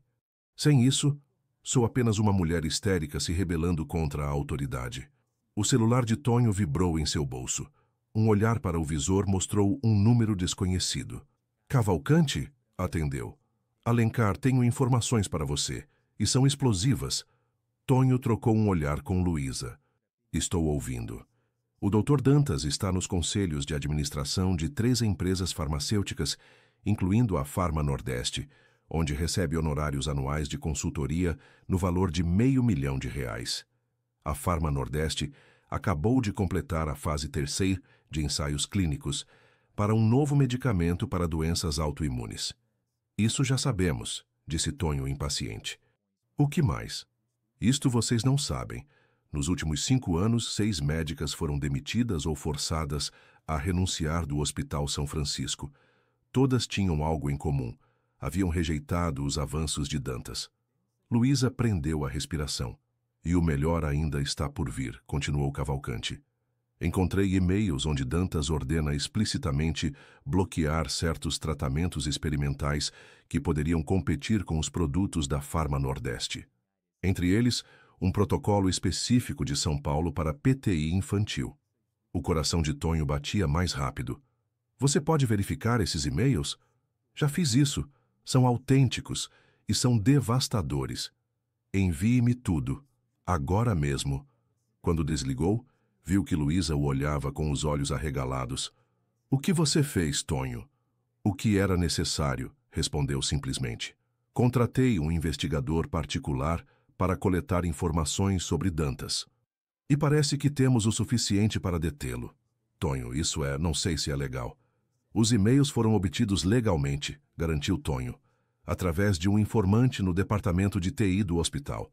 Sem isso, sou apenas uma mulher histérica se rebelando contra a autoridade. O celular de Tonho vibrou em seu bolso. Um olhar para o visor mostrou um número desconhecido. Cavalcante? Atendeu. Alencar, tenho informações para você, e são explosivas. Tonho trocou um olhar com Luísa. Estou ouvindo. O Dr. Dantas está nos conselhos de administração de 3 empresas farmacêuticas, incluindo a Farma Nordeste, onde recebe honorários anuais de consultoria no valor de R$500.000. A Farma Nordeste acabou de completar a fase 3ª de ensaios clínicos para um novo medicamento para doenças autoimunes. Isso já sabemos, disse Tonho impaciente. O que mais? Isto vocês não sabem. Nos últimos 5 anos, 6 médicas foram demitidas ou forçadas a renunciar do Hospital São Francisco. Todas tinham algo em comum. Haviam rejeitado os avanços de Dantas. Luísa prendeu a respiração. E o melhor ainda está por vir, continuou Cavalcante. Encontrei e-mails onde Dantas ordena explicitamente bloquear certos tratamentos experimentais que poderiam competir com os produtos da Farma Nordeste. Entre eles, um protocolo específico de São Paulo para PTI infantil. O coração de Tonho batia mais rápido. Você pode verificar esses e-mails? Já fiz isso. São autênticos e são devastadores. Envie-me tudo, agora mesmo. Quando desligou, viu que Luísa o olhava com os olhos arregalados. O que você fez, Tonho? O que era necessário, respondeu simplesmente. Contratei um investigador particular para coletar informações sobre Dantas. E parece que temos o suficiente para detê-lo. Tonho, isso não sei se é legal. Os e-mails foram obtidos legalmente, garantiu Tonho, através de um informante no departamento de TI do hospital,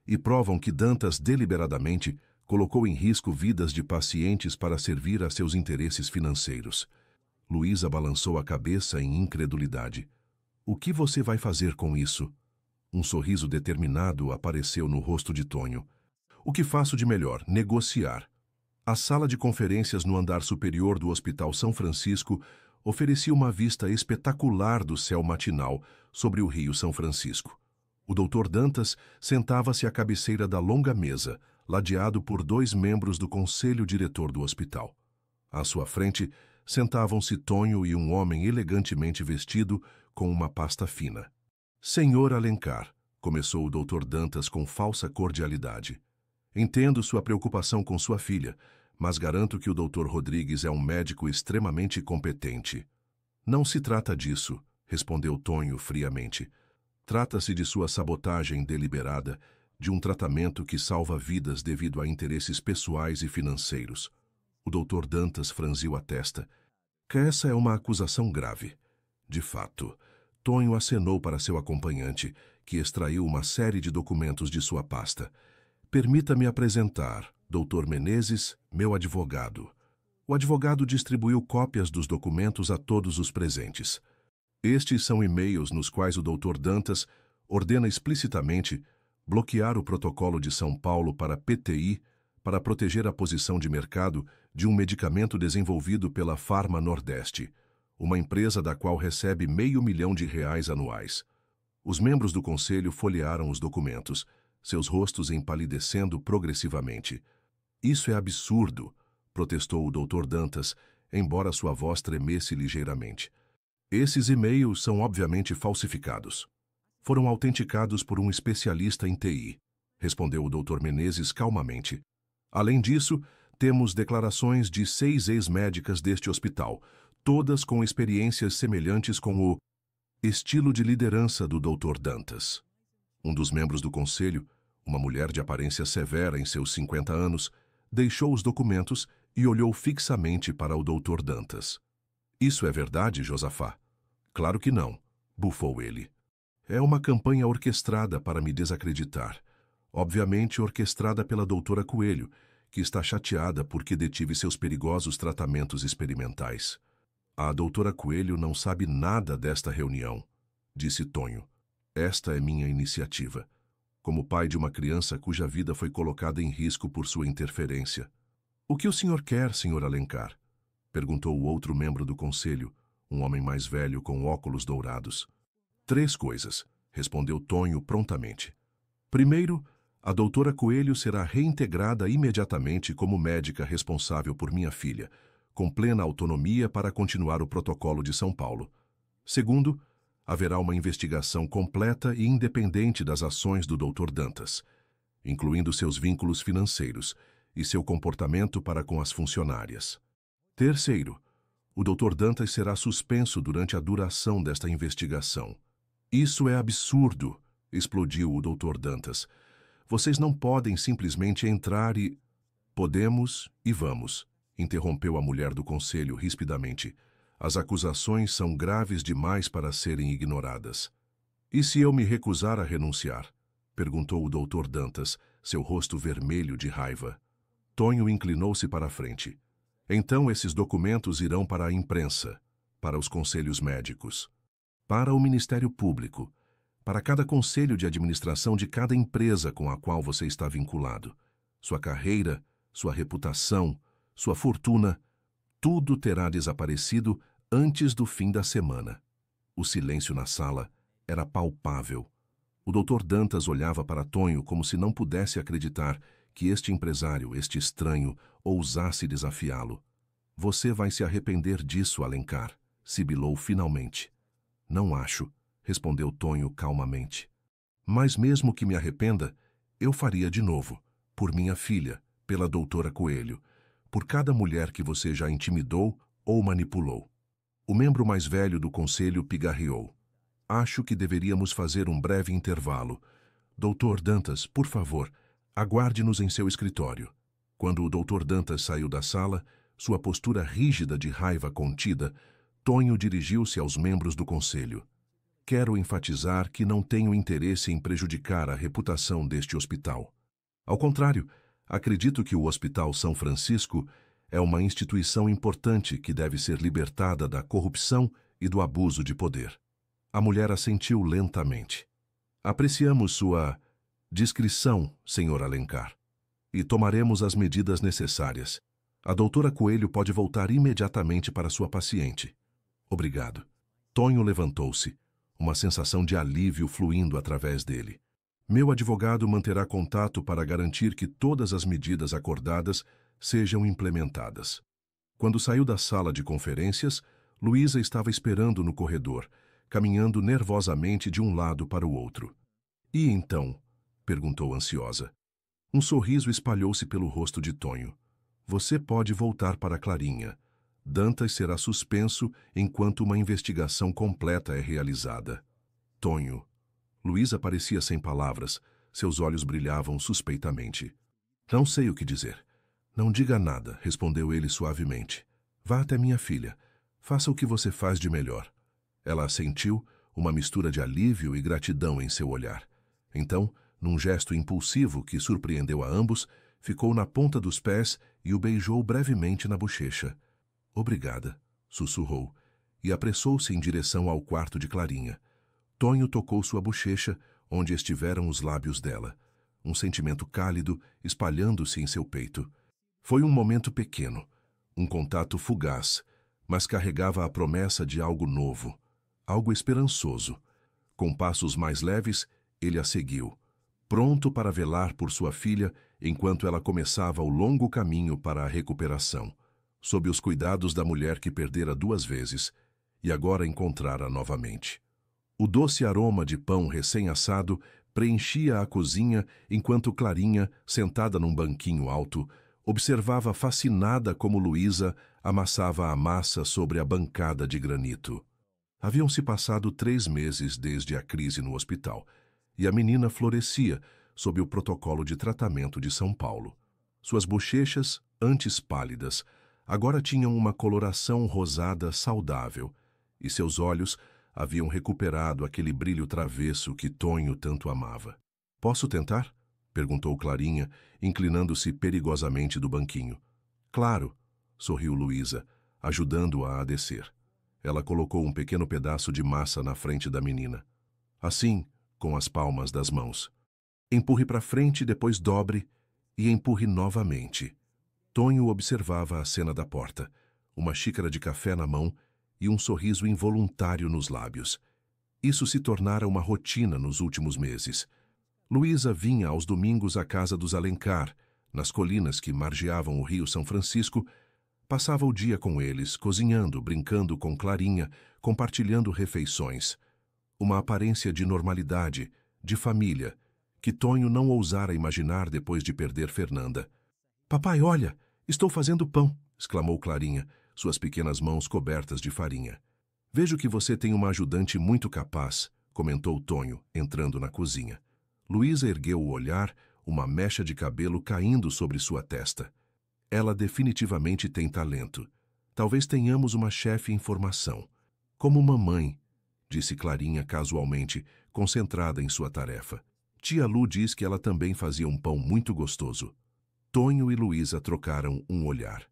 e provam que Dantas deliberadamente colocou em risco vidas de pacientes para servir a seus interesses financeiros. Luísa balançou a cabeça em incredulidade. O que você vai fazer com isso? Um sorriso determinado apareceu no rosto de Tonho. O que faço de melhor? Negociar. A sala de conferências no andar superior do Hospital São Francisco oferecia uma vista espetacular do céu matinal sobre o Rio São Francisco. O Dr. Dantas sentava-se à cabeceira da longa mesa, ladeado por 2 membros do conselho diretor do hospital. À sua frente, sentavam-se Tonho e um homem elegantemente vestido com uma pasta fina. Senhor Alencar, começou o Dr. Dantas com falsa cordialidade. Entendo sua preocupação com sua filha, mas garanto que o Dr. Rodrigues é um médico extremamente competente. Não se trata disso, respondeu Tonho friamente. Trata-se de sua sabotagem deliberada, de um tratamento que salva vidas devido a interesses pessoais e financeiros. O Dr. Dantas franziu a testa. Que essa é uma acusação grave. De fato, Tonho acenou para seu acompanhante, que extraiu uma série de documentos de sua pasta. Permita-me apresentar, Dr. Menezes, meu advogado. O advogado distribuiu cópias dos documentos a todos os presentes. Estes são e-mails nos quais o Dr. Dantas ordena explicitamente bloquear o protocolo de São Paulo para PTI para proteger a posição de mercado de um medicamento desenvolvido pela Farma Nordeste, uma empresa da qual recebe R$500 mil anuais. Os membros do conselho folhearam os documentos, seus rostos empalidecendo progressivamente. Isso é absurdo, protestou o Dr. Dantas, embora sua voz tremesse ligeiramente. Esses e-mails são obviamente falsificados. Foram autenticados por um especialista em TI, respondeu o Dr. Menezes calmamente. Além disso, temos declarações de 6 ex-médicas deste hospital, todas com experiências semelhantes com o estilo de liderança do Dr. Dantas. Um dos membros do conselho, uma mulher de aparência severa em seus 50 anos, deixou os documentos e olhou fixamente para o Dr. Dantas. Isso é verdade, Josafá? Claro que não, bufou ele. É uma campanha orquestrada para me desacreditar. Obviamente orquestrada pela doutora Coelho, que está chateada porque detive seus perigosos tratamentos experimentais. A doutora Coelho não sabe nada desta reunião, disse Tonho. Esta é minha iniciativa, como pai de uma criança cuja vida foi colocada em risco por sua interferência. O que o senhor quer, senhor Alencar? Perguntou o outro membro do conselho, um homem mais velho com óculos dourados. 3 coisas, respondeu Tonho prontamente. Primeiro, a doutora Coelho será reintegrada imediatamente como médica responsável por minha filha, com plena autonomia para continuar o protocolo de São Paulo. Segundo, haverá uma investigação completa e independente das ações do Dr. Dantas, incluindo seus vínculos financeiros e seu comportamento para com as funcionárias. Terceiro, o Dr. Dantas será suspenso durante a duração desta investigação. Isso é absurdo, explodiu o Dr. Dantas. Vocês não podem simplesmente entrar e... Podemos e vamos, interrompeu a mulher do conselho rispidamente. As acusações são graves demais para serem ignoradas. E se eu me recusar a renunciar? Perguntou o Dr. Dantas, seu rosto vermelho de raiva. Tonho inclinou-se para a frente. Então esses documentos irão para a imprensa, para os conselhos médicos, para o Ministério Público, para cada conselho de administração de cada empresa com a qual você está vinculado. Sua carreira, sua reputação, sua fortuna, tudo terá desaparecido antes do fim da semana. O silêncio na sala era palpável. O Dr. Dantas olhava para Tonho como se não pudesse acreditar que este empresário, este estranho, ousasse desafiá-lo. Você vai se arrepender disso, Alencar, sibilou finalmente. Não acho, respondeu Tonho calmamente. Mas mesmo que me arrependa, eu faria de novo, por minha filha, pela doutora Coelho, por cada mulher que você já intimidou ou manipulou. O membro mais velho do conselho pigarreou. Acho que deveríamos fazer um breve intervalo. Doutor Dantas, por favor, aguarde-nos em seu escritório. Quando o Dr. Dantas saiu da sala, sua postura rígida de raiva contida, Tonho dirigiu-se aos membros do conselho. Quero enfatizar que não tenho interesse em prejudicar a reputação deste hospital. Ao contrário, acredito que o Hospital São Francisco é uma instituição importante que deve ser libertada da corrupção e do abuso de poder. A mulher assentiu lentamente. Apreciamos sua discrição, Sr. Alencar, e tomaremos as medidas necessárias. A doutora Coelho pode voltar imediatamente para sua paciente. Obrigado. Tonho levantou-se, uma sensação de alívio fluindo através dele. Meu advogado manterá contato para garantir que todas as medidas acordadas sejam implementadas. Quando saiu da sala de conferências, Luísa estava esperando no corredor, caminhando nervosamente de um lado para o outro. E então? Perguntou ansiosa. Um sorriso espalhou-se pelo rosto de Tonho. Você pode voltar para Clarinha. Dantas será suspenso enquanto uma investigação completa é realizada. Tonho. Luísa parecia sem palavras. Seus olhos brilhavam suspeitamente. Não sei o que dizer. Não diga nada, respondeu ele suavemente. Vá até minha filha. Faça o que você faz de melhor. Ela assentiu, uma mistura de alívio e gratidão em seu olhar. Então, num gesto impulsivo que surpreendeu a ambos, ficou na ponta dos pés e o beijou brevemente na bochecha. Obrigada, sussurrou, e apressou-se em direção ao quarto de Clarinha. Tonho tocou sua bochecha, onde estiveram os lábios dela. Um sentimento cálido espalhando-se em seu peito. Foi um momento pequeno, um contato fugaz, mas carregava a promessa de algo novo, algo esperançoso. Com passos mais leves, ele a seguiu, pronto para velar por sua filha enquanto ela começava o longo caminho para a recuperação, sob os cuidados da mulher que perdera 2 vezes e agora encontrara novamente. O doce aroma de pão recém-assado preenchia a cozinha enquanto Clarinha, sentada num banquinho alto, observava fascinada como Luísa amassava a massa sobre a bancada de granito. Haviam-se passado 3 meses desde a crise no hospital, e a menina florescia sob o protocolo de tratamento de São Paulo. Suas bochechas, antes pálidas, agora tinham uma coloração rosada saudável, e seus olhos haviam recuperado aquele brilho travesso que Tonho tanto amava. Posso tentar? Perguntou Clarinha, inclinando-se perigosamente do banquinho. Claro, sorriu Luísa, ajudando-a a descer. Ela colocou um pequeno pedaço de massa na frente da menina. Assim, com as palmas das mãos. Empurre para frente, depois dobre e empurre novamente. Tonho observava a cena da porta, uma xícara de café na mão e um sorriso involuntário nos lábios. Isso se tornara uma rotina nos últimos meses. Luísa vinha aos domingos à casa dos Alencar, nas colinas que margeavam o rio São Francisco. Passava o dia com eles, cozinhando, brincando com Clarinha, compartilhando refeições. Uma aparência de normalidade, de família, que Tonho não ousara imaginar depois de perder Fernanda. Papai, olha, estou fazendo pão, exclamou Clarinha, suas pequenas mãos cobertas de farinha. Vejo que você tem uma ajudante muito capaz, comentou Tonho, entrando na cozinha. Luísa ergueu o olhar, uma mecha de cabelo caindo sobre sua testa. Ela definitivamente tem talento. Talvez tenhamos uma chefe em formação. Como mamãe, disse Clarinha casualmente, concentrada em sua tarefa. Tia Lu diz que ela também fazia um pão muito gostoso. Tonho e Luísa trocaram um olhar.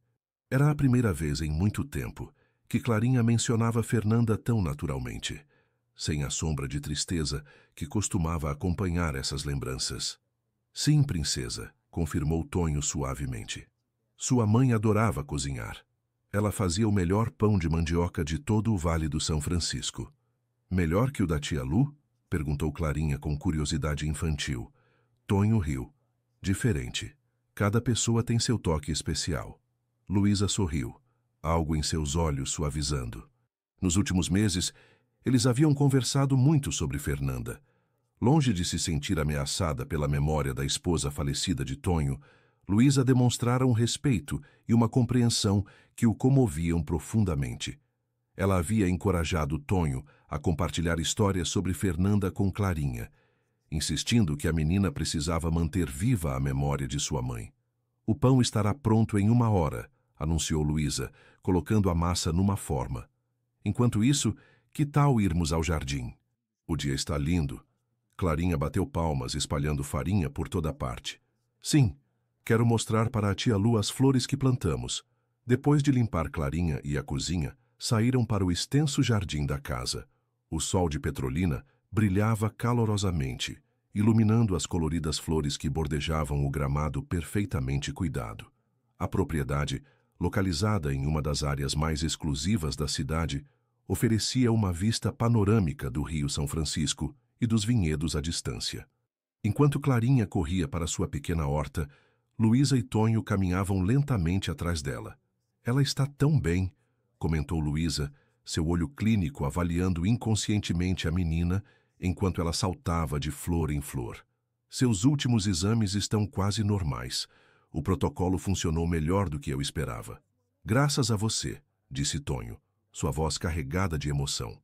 Era a primeira vez em muito tempo que Clarinha mencionava Fernanda tão naturalmente, sem a sombra de tristeza que costumava acompanhar essas lembranças. Sim, princesa, confirmou Tonho suavemente. Sua mãe adorava cozinhar. Ela fazia o melhor pão de mandioca de todo o Vale do São Francisco. Melhor que o da tia Lu? Perguntou Clarinha com curiosidade infantil. Tonho riu. Diferente. Cada pessoa tem seu toque especial. Luísa sorriu, algo em seus olhos suavizando. Nos últimos meses, eles haviam conversado muito sobre Fernanda. Longe de se sentir ameaçada pela memória da esposa falecida de Tonho, Luísa demonstrara um respeito e uma compreensão que o comoviam profundamente. Ela havia encorajado Tonho a compartilhar histórias sobre Fernanda com Clarinha, insistindo que a menina precisava manter viva a memória de sua mãe. O pão estará pronto em 1 hora, anunciou Luísa, colocando a massa numa forma. Enquanto isso, que tal irmos ao jardim? O dia está lindo. Clarinha bateu palmas, espalhando farinha por toda parte. Sim, quero mostrar para a tia Lu as flores que plantamos. Depois de limpar Clarinha e a cozinha, saíram para o extenso jardim da casa. O sol de Petrolina brilhava calorosamente, iluminando as coloridas flores que bordejavam o gramado perfeitamente cuidado. A propriedade, localizada em uma das áreas mais exclusivas da cidade, oferecia uma vista panorâmica do Rio São Francisco e dos vinhedos à distância. Enquanto Clarinha corria para sua pequena horta, Luísa e Tonho caminhavam lentamente atrás dela. Ela está tão bem, comentou Luísa, seu olho clínico avaliando inconscientemente a menina enquanto ela saltava de flor em flor. Seus últimos exames estão quase normais. O protocolo funcionou melhor do que eu esperava. Graças a você, disse Tonho, sua voz carregada de emoção.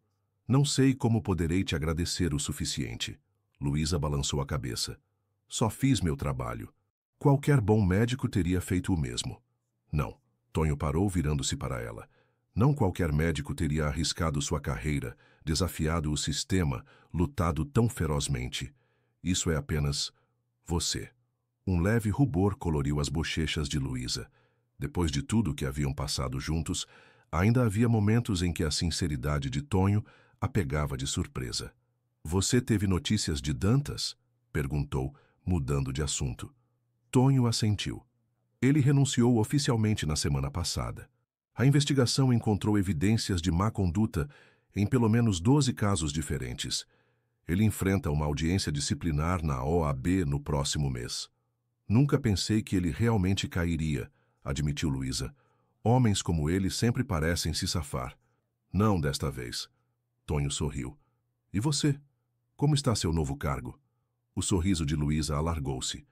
Não sei como poderei te agradecer o suficiente. Luísa balançou a cabeça. Só fiz meu trabalho. Qualquer bom médico teria feito o mesmo. Não. Tonho parou, virando-se para ela. Não qualquer médico teria arriscado sua carreira, desafiado o sistema, lutado tão ferozmente. Isso é apenas você. Um leve rubor coloriu as bochechas de Luísa. Depois de tudo que haviam passado juntos, ainda havia momentos em que a sinceridade de Tonho a pegava de surpresa. Você teve notícias de Dantas? Perguntou, mudando de assunto. Tonho assentiu. Ele renunciou oficialmente na semana passada. A investigação encontrou evidências de má conduta em pelo menos 12 casos diferentes. Ele enfrenta uma audiência disciplinar na OAB no próximo mês. Nunca pensei que ele realmente cairia, admitiu Luísa. Homens como ele sempre parecem se safar. Não desta vez. Tonho sorriu. E você? Como está seu novo cargo? O sorriso de Luísa alargou-se.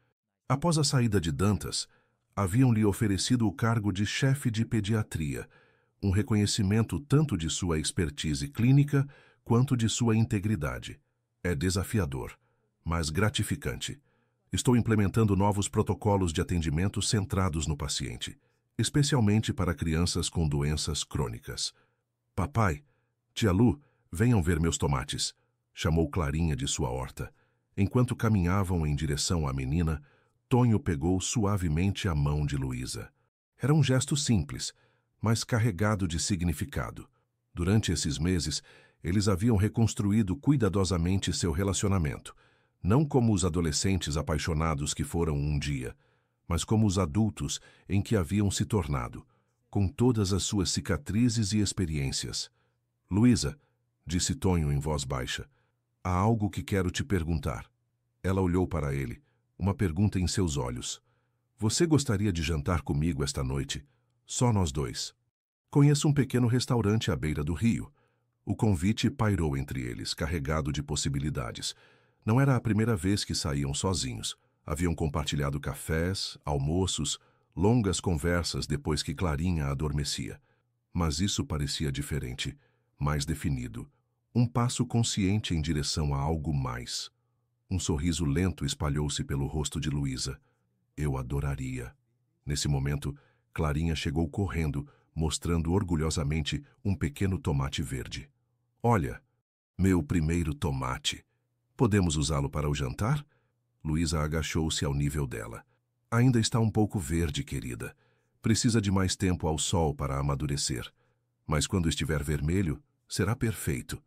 Após a saída de Dantas, haviam-lhe oferecido o cargo de chefe de pediatria, um reconhecimento tanto de sua expertise clínica quanto de sua integridade. É desafiador, mas gratificante. Estou implementando novos protocolos de atendimento centrados no paciente, especialmente para crianças com doenças crônicas. Papai, tia Lu, venham ver meus tomates, chamou Clarinha de sua horta. Enquanto caminhavam em direção à menina, Tonho pegou suavemente a mão de Luísa. Era um gesto simples, mas carregado de significado. Durante esses meses, eles haviam reconstruído cuidadosamente seu relacionamento, não como os adolescentes apaixonados que foram um dia, mas como os adultos em que haviam se tornado, com todas as suas cicatrizes e experiências. Luísa, disse Tonho em voz baixa, há algo que quero te perguntar. Ela olhou para ele, uma pergunta em seus olhos. Você gostaria de jantar comigo esta noite? Só nós dois. Conheço um pequeno restaurante à beira do rio. O convite pairou entre eles, carregado de possibilidades. Não era a primeira vez que saíam sozinhos. Haviam compartilhado cafés, almoços, longas conversas depois que Clarinha adormecia. Mas isso parecia diferente, mais definido. Um passo consciente em direção a algo mais. Um sorriso lento espalhou-se pelo rosto de Luísa. Eu adoraria. Nesse momento, Clarinha chegou correndo, mostrando orgulhosamente um pequeno tomate verde. Olha, meu primeiro tomate. Podemos usá-lo para o jantar? Luísa agachou-se ao nível dela. Ainda está um pouco verde, querida. Precisa de mais tempo ao sol para amadurecer. Mas quando estiver vermelho, será perfeito.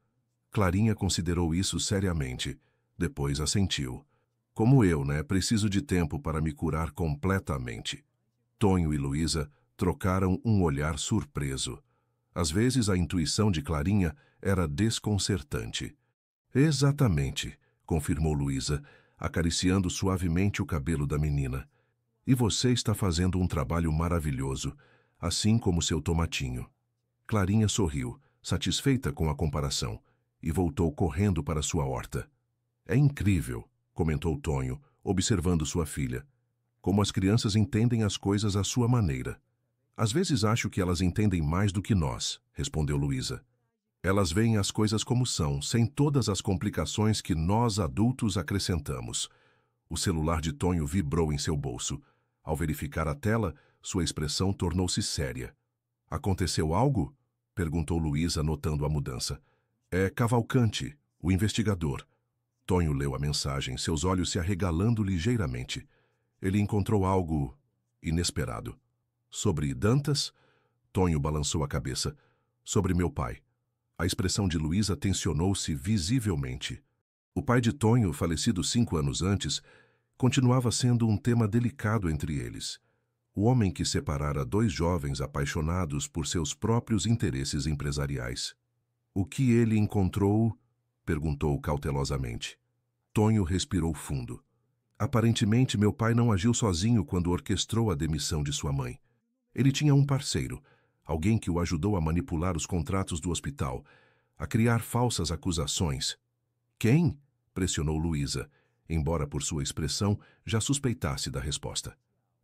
Clarinha considerou isso seriamente. Depois assentiu. Como eu, né? Preciso de tempo para me curar completamente. Tonho e Luísa trocaram um olhar surpreso. Às vezes a intuição de Clarinha era desconcertante. Exatamente, confirmou Luísa, acariciando suavemente o cabelo da menina. E você está fazendo um trabalho maravilhoso, assim como seu tomatinho. Clarinha sorriu, satisfeita com a comparação, e voltou correndo para sua horta. É incrível, comentou Tonho, observando sua filha, como as crianças entendem as coisas à sua maneira. Às vezes acho que elas entendem mais do que nós, respondeu Luísa. Elas veem as coisas como são, sem todas as complicações que nós adultos acrescentamos. O celular de Tonho vibrou em seu bolso. Ao verificar a tela, sua expressão tornou-se séria. Aconteceu algo? Perguntou Luísa, notando a mudança. É Cavalcante, o investigador. Tonho leu a mensagem, seus olhos se arregalando ligeiramente. Ele encontrou algo inesperado. Sobre Dantas? Tonho balançou a cabeça. Sobre meu pai. A expressão de Luísa tensionou-se visivelmente. O pai de Tonho, falecido 5 anos antes, continuava sendo um tema delicado entre eles. O homem que separara 2 jovens apaixonados por seus próprios interesses empresariais. O que ele encontrou? Perguntou cautelosamente. Tonho respirou fundo. Aparentemente, meu pai não agiu sozinho quando orquestrou a demissão de sua mãe. Ele tinha um parceiro, alguém que o ajudou a manipular os contratos do hospital, a criar falsas acusações. Quem? Pressionou Luísa, embora por sua expressão já suspeitasse da resposta.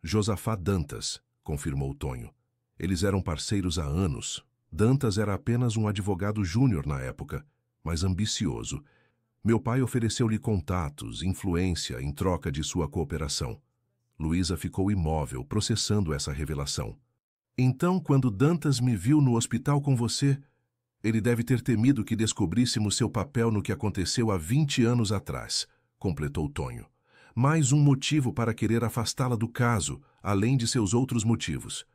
Josafá Dantas, confirmou Tonho. Eles eram parceiros há anos. Dantas era apenas um advogado júnior na época, mas ambicioso. Meu pai ofereceu-lhe contatos, influência em troca de sua cooperação. Luísa ficou imóvel, processando essa revelação. Então, quando Dantas me viu no hospital com você, ele deve ter temido que descobríssemos seu papel no que aconteceu há 20 anos atrás, completou Tonho. Mais um motivo para querer afastá-la do caso, além de seus outros motivos.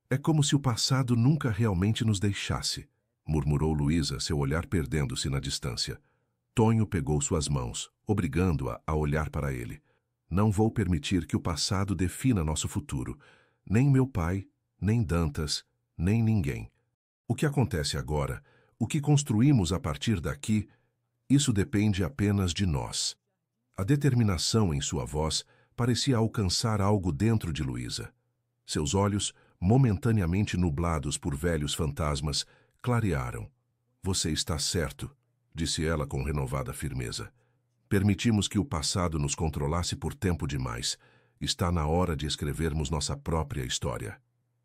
É como se o passado nunca realmente nos deixasse, murmurou Luísa, seu olhar perdendo-se na distância. Tonho pegou suas mãos, obrigando-a a olhar para ele. Não vou permitir que o passado defina nosso futuro. Nem meu pai, nem Dantas, nem ninguém. O que acontece agora, o que construímos a partir daqui, isso depende apenas de nós. A determinação em sua voz parecia alcançar algo dentro de Luísa. Seus olhos, momentaneamente nublados por velhos fantasmas, clarearam. Você está certo, disse ela com renovada firmeza. Permitimos que o passado nos controlasse por tempo demais. Está na hora de escrevermos nossa própria história.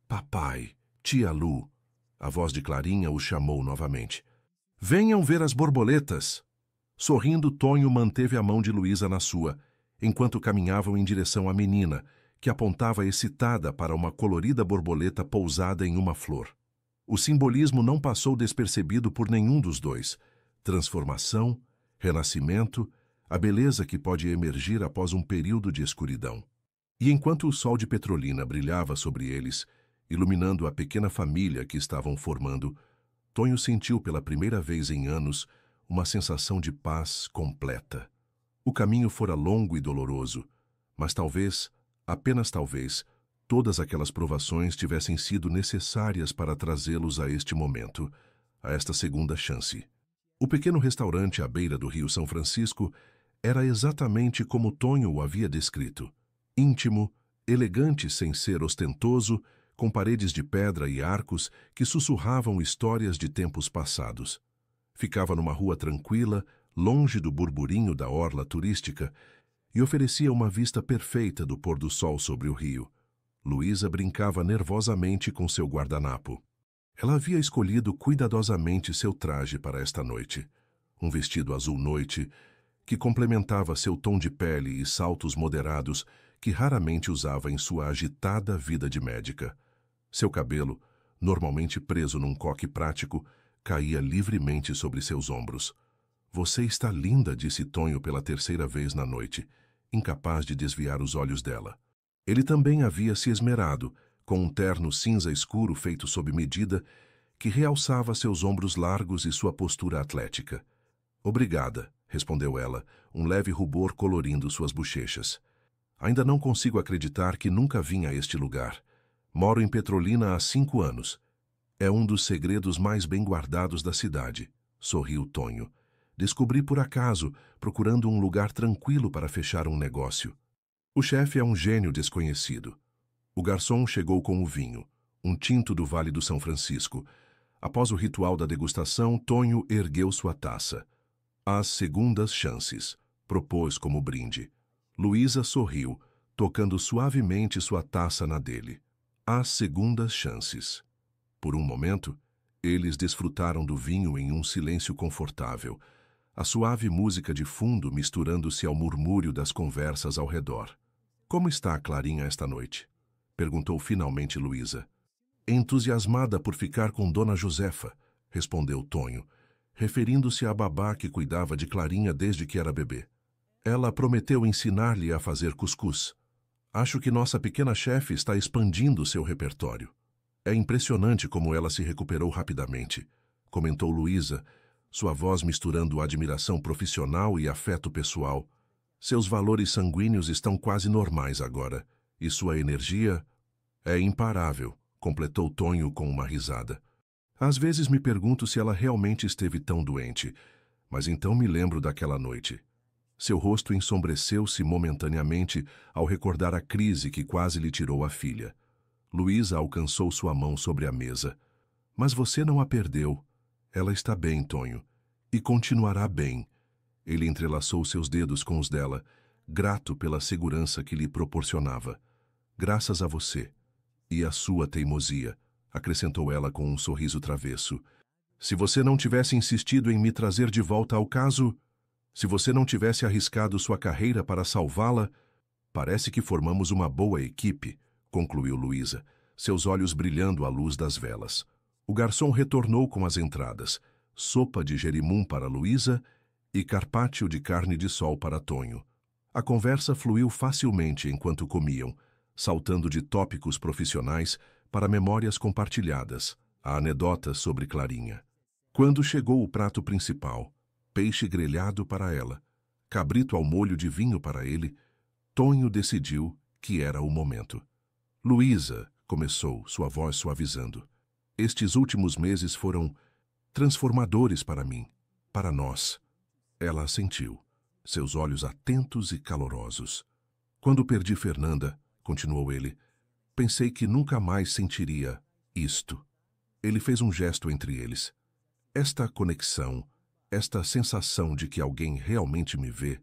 Papai, tia Lu, a voz de Clarinha o chamou novamente. Venham ver as borboletas! Sorrindo, Tonho manteve a mão de Luísa na sua, enquanto caminhavam em direção à menina, que apontava excitada para uma colorida borboleta pousada em uma flor. O simbolismo não passou despercebido por nenhum dos dois. Transformação, renascimento, a beleza que pode emergir após um período de escuridão. E enquanto o sol de Petrolina brilhava sobre eles, iluminando a pequena família que estavam formando, Tonho sentiu pela primeira vez em anos uma sensação de paz completa. O caminho fora longo e doloroso, mas talvez, apenas talvez, todas aquelas provações tivessem sido necessárias para trazê-los a este momento, a esta segunda chance. O pequeno restaurante à beira do Rio São Francisco era exatamente como Tonho o havia descrito. Íntimo, elegante sem ser ostentoso, com paredes de pedra e arcos que sussurravam histórias de tempos passados. Ficava numa rua tranquila, longe do burburinho da orla turística, e oferecia uma vista perfeita do pôr do sol sobre o rio. Luísa brincava nervosamente com seu guardanapo. Ela havia escolhido cuidadosamente seu traje para esta noite. Um vestido azul noite, que complementava seu tom de pele e saltos moderados que raramente usava em sua agitada vida de médica. Seu cabelo, normalmente preso num coque prático, caía livremente sobre seus ombros. Você está linda, disse Tonho pela terceira vez na noite, incapaz de desviar os olhos dela. Ele também havia se esmerado, com um terno cinza escuro feito sob medida, que realçava seus ombros largos e sua postura atlética. Obrigada, respondeu ela, um leve rubor colorindo suas bochechas. Ainda não consigo acreditar que nunca vim a este lugar. Moro em Petrolina há 5 anos. É um dos segredos mais bem guardados da cidade, sorriu Tonho. Descobri por acaso, procurando um lugar tranquilo para fechar um negócio. O chefe é um gênio desconhecido. O garçom chegou com o vinho, um tinto do Vale do São Francisco. Após o ritual da degustação, Tonho ergueu sua taça. As segundas chances, propôs como brinde. Luísa sorriu, tocando suavemente sua taça na dele. As segundas chances. Por um momento, eles desfrutaram do vinho em um silêncio confortável, a suave música de fundo misturando-se ao murmúrio das conversas ao redor. Como está a Clarinha esta noite? Perguntou finalmente Luísa. Entusiasmada por ficar com Dona Josefa, respondeu Tonho, referindo-se à babá que cuidava de Clarinha desde que era bebê. Ela prometeu ensinar-lhe a fazer cuscuz. Acho que nossa pequena chefe está expandindo seu repertório. É impressionante como ela se recuperou rapidamente, comentou Luísa, sua voz misturando admiração profissional e afeto pessoal. Seus valores sanguíneos estão quase normais agora, e sua energia é imparável, completou Tonho com uma risada. Às vezes me pergunto se ela realmente esteve tão doente, mas então me lembro daquela noite. Seu rosto ensombreceu-se momentaneamente ao recordar a crise que quase lhe tirou a filha. Luísa alcançou sua mão sobre a mesa. Mas você não a perdeu. Ela está bem, Tonho, e continuará bem. Ele entrelaçou seus dedos com os dela, grato pela segurança que lhe proporcionava. Graças a você. E a sua teimosia, acrescentou ela com um sorriso travesso. Se você não tivesse insistido em me trazer de volta ao caso, se você não tivesse arriscado sua carreira para salvá-la, parece que formamos uma boa equipe, concluiu Luísa, seus olhos brilhando à luz das velas. O garçom retornou com as entradas, sopa de jerimum para Luísa e carpaccio de carne de sol para Tonho. A conversa fluiu facilmente enquanto comiam, saltando de tópicos profissionais para memórias compartilhadas, a anedotas sobre Clarinha. Quando chegou o prato principal, peixe grelhado para ela, cabrito ao molho de vinho para ele, Tonho decidiu que era o momento. Luísa, começou, sua voz suavizando. Estes últimos meses foram transformadores para mim, para nós. Ela assentiu, seus olhos atentos e calorosos. Quando perdi Fernanda, continuou ele, pensei que nunca mais sentiria isto. Ele fez um gesto entre eles. Esta conexão, esta sensação de que alguém realmente me vê,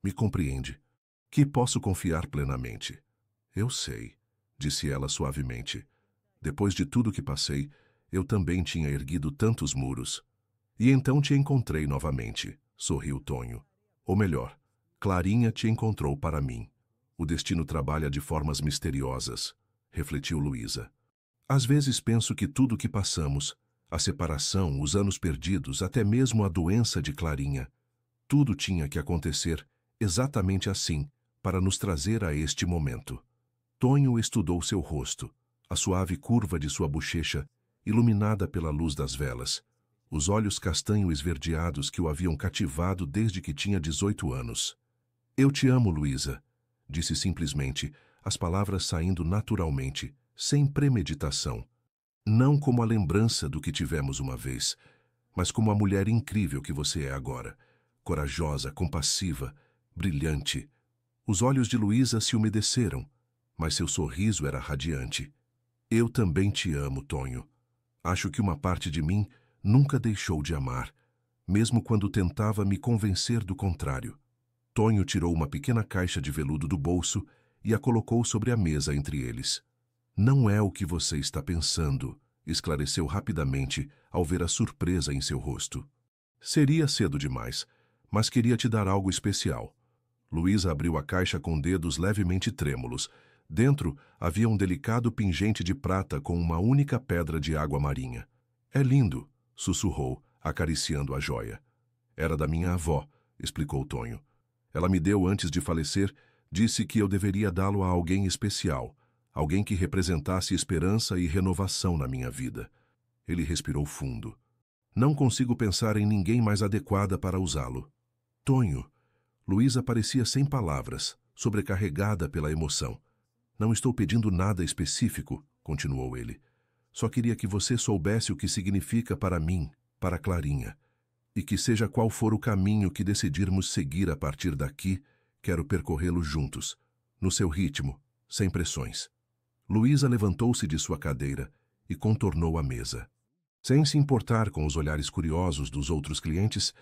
me compreende, que posso confiar plenamente. Eu sei, disse ela suavemente. Depois de tudo que passei, eu também tinha erguido tantos muros. E então te encontrei novamente, sorriu Tonho. Ou melhor, Clarinha te encontrou para mim. O destino trabalha de formas misteriosas, refletiu Luísa. Às vezes penso que tudo o que passamos, a separação, os anos perdidos, até mesmo a doença de Clarinha, tudo tinha que acontecer exatamente assim, para nos trazer a este momento. Tonho estudou seu rosto, a suave curva de sua bochecha, iluminada pela luz das velas, os olhos castanho esverdeados que o haviam cativado desde que tinha 18 anos. Eu te amo, Luísa, disse simplesmente, as palavras saindo naturalmente, sem premeditação. Não como a lembrança do que tivemos uma vez, mas como a mulher incrível que você é agora, corajosa, compassiva, brilhante. Os olhos de Luísa se umedeceram, mas seu sorriso era radiante. Eu também te amo, Tonho. Acho que uma parte de mim nunca deixou de amar, mesmo quando tentava me convencer do contrário. Tonho tirou uma pequena caixa de veludo do bolso e a colocou sobre a mesa entre eles. Não é o que você está pensando, esclareceu rapidamente ao ver a surpresa em seu rosto. Seria cedo demais, mas queria te dar algo especial. Luísa abriu a caixa com dedos levemente trêmulos, Dentro havia um delicado pingente de prata com uma única pedra de água marinha. "É lindo", sussurrou, acariciando a joia. "Era da minha avó", explicou Tonho. "Ela me deu antes de falecer, disse que eu deveria dá-lo a alguém especial, alguém que representasse esperança e renovação na minha vida." Ele respirou fundo. "Não consigo pensar em ninguém mais adequada para usá-lo." "Tonho." Luísa parecia sem palavras, sobrecarregada pela emoção. "Não estou pedindo nada específico", continuou ele. "Só queria que você soubesse o que significa para mim, para Clarinha. E que seja qual for o caminho que decidirmos seguir a partir daqui, quero percorrê-lo juntos, no seu ritmo, sem pressões." Luísa levantou-se de sua cadeira e contornou a mesa. Sem se importar com os olhares curiosos dos outros clientes,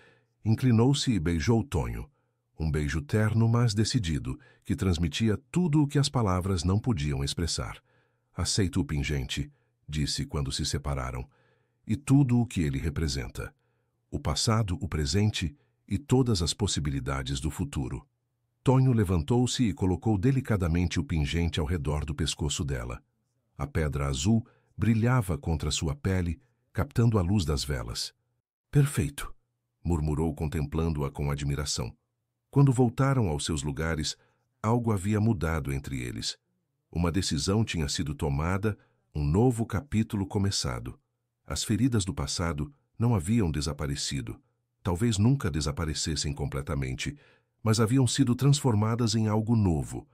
inclinou-se e beijou Tonho. Um beijo terno, mas decidido, que transmitia tudo o que as palavras não podiam expressar. "Aceito o pingente", disse quando se separaram, "e tudo o que ele representa. O passado, o presente e todas as possibilidades do futuro." Tonho levantou-se e colocou delicadamente o pingente ao redor do pescoço dela. A pedra azul brilhava contra sua pele, captando a luz das velas. "Perfeito", murmurou contemplando-a com admiração. Quando voltaram aos seus lugares, algo havia mudado entre eles. Uma decisão tinha sido tomada, um novo capítulo começado. As feridas do passado não haviam desaparecido. Talvez nunca desaparecessem completamente, mas haviam sido transformadas em algo novo,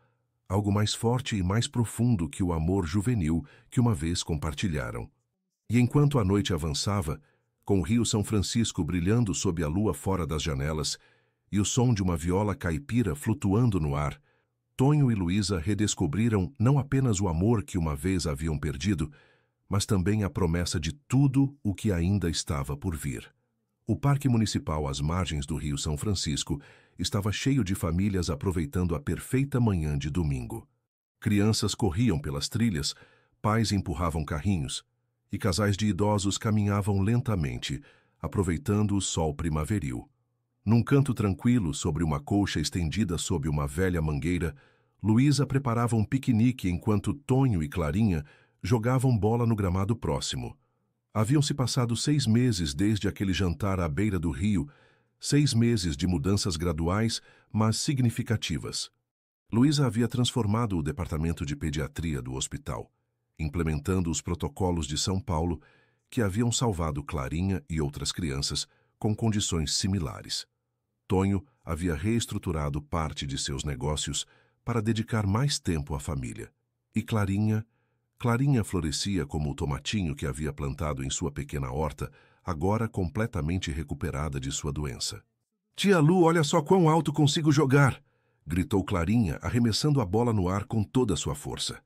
algo mais forte e mais profundo que o amor juvenil que uma vez compartilharam. E enquanto a noite avançava, com o Rio São Francisco brilhando sob a lua fora das janelas e o som de uma viola caipira flutuando no ar, Tonho e Luísa redescobriram não apenas o amor que uma vez haviam perdido, mas também a promessa de tudo o que ainda estava por vir. O Parque Municipal às margens do Rio São Francisco estava cheio de famílias aproveitando a perfeita manhã de domingo. Crianças corriam pelas trilhas, pais empurravam carrinhos, e casais de idosos caminhavam lentamente, aproveitando o sol primaveril. Num canto tranquilo, sobre uma colcha estendida sob uma velha mangueira, Luísa preparava um piquenique enquanto Tonho e Clarinha jogavam bola no gramado próximo. Haviam-se passado 6 meses desde aquele jantar à beira do rio, 6 meses de mudanças graduais, mas significativas. Luísa havia transformado o departamento de pediatria do hospital, implementando os protocolos de São Paulo que haviam salvado Clarinha e outras crianças com condições similares. Tonho havia reestruturado parte de seus negócios para dedicar mais tempo à família. E Clarinha florescia como o tomatinho que havia plantado em sua pequena horta, agora completamente recuperada de sua doença. "Tia Lu, olha só quão alto consigo jogar!" gritou Clarinha, arremessando a bola no ar com toda a sua força.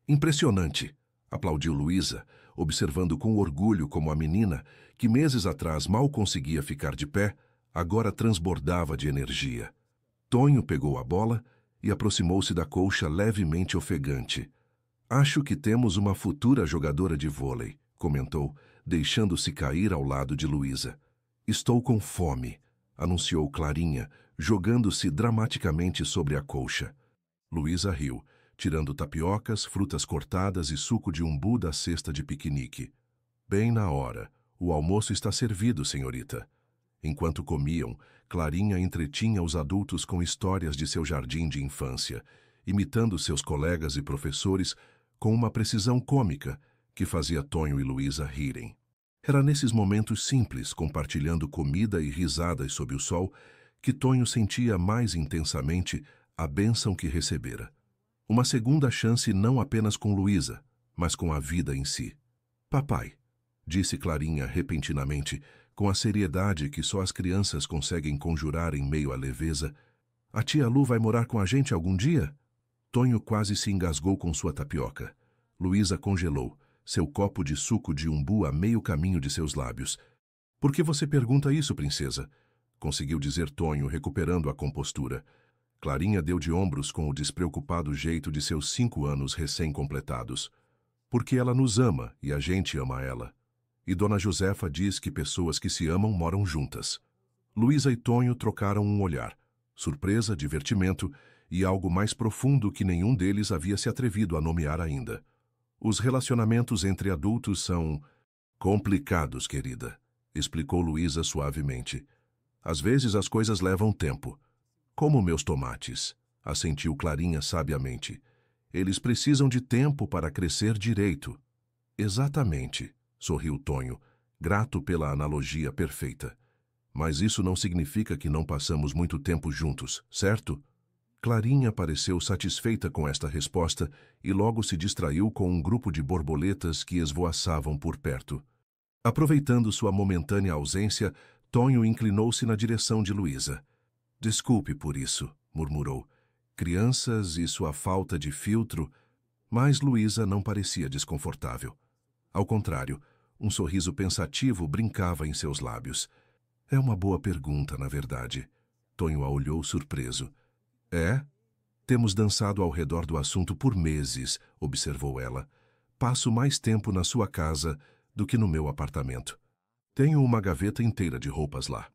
"Impressionante!" aplaudiu Luísa, observando com orgulho como a menina, que meses atrás mal conseguia ficar de pé, agora transbordava de energia. Tonho pegou a bola e aproximou-se da colcha levemente ofegante. "Acho que temos uma futura jogadora de vôlei", comentou, deixando-se cair ao lado de Luísa. "Estou com fome", anunciou Clarinha, jogando-se dramaticamente sobre a colcha. Luísa riu, tirando tapiocas, frutas cortadas e suco de umbu da cesta de piquenique. "Bem na hora. O almoço está servido, senhorita." Enquanto comiam, Clarinha entretinha os adultos com histórias de seu jardim de infância, imitando seus colegas e professores com uma precisão cômica que fazia Tonho e Luísa rirem. Era nesses momentos simples, compartilhando comida e risadas sob o sol, que Tonho sentia mais intensamente a bênção que recebera. Uma segunda chance não apenas com Luísa, mas com a vida em si. "Papai", disse Clarinha repentinamente, com a seriedade que só as crianças conseguem conjurar em meio à leveza, "a tia Lu vai morar com a gente algum dia?" Tonho quase se engasgou com sua tapioca. Luísa congelou, seu copo de suco de umbu a meio caminho de seus lábios. "Por que você pergunta isso, princesa?" conseguiu dizer Tonho, recuperando a compostura. Clarinha deu de ombros com o despreocupado jeito de seus 5 anos recém-completados. "Porque ela nos ama e a gente ama ela. E Dona Josefa diz que pessoas que se amam moram juntas." Luísa e Tonho trocaram um olhar, surpresa, divertimento e algo mais profundo que nenhum deles havia se atrevido a nomear ainda. Os relacionamentos entre adultos são complicados, querida, explicou Luísa suavemente. Às vezes as coisas levam tempo. Como meus tomates, assentiu Clarinha sabiamente. Eles precisam de tempo para crescer direito. Exatamente, sorriu Tonho, grato pela analogia perfeita. Mas isso não significa que não passamos muito tempo juntos, certo? Clarinha pareceu satisfeita com esta resposta e logo se distraiu com um grupo de borboletas que esvoaçavam por perto. Aproveitando sua momentânea ausência, Tonho inclinou-se na direção de Luísa. Desculpe por isso, murmurou. Crianças e sua falta de filtro... Mas Luísa não parecia desconfortável. Ao contrário, um sorriso pensativo brincava em seus lábios. É uma boa pergunta, na verdade. Tonho a olhou surpreso. É? Temos dançado ao redor do assunto por meses, observou ela. Passo mais tempo na sua casa do que no meu apartamento. Tenho uma gaveta inteira de roupas lá.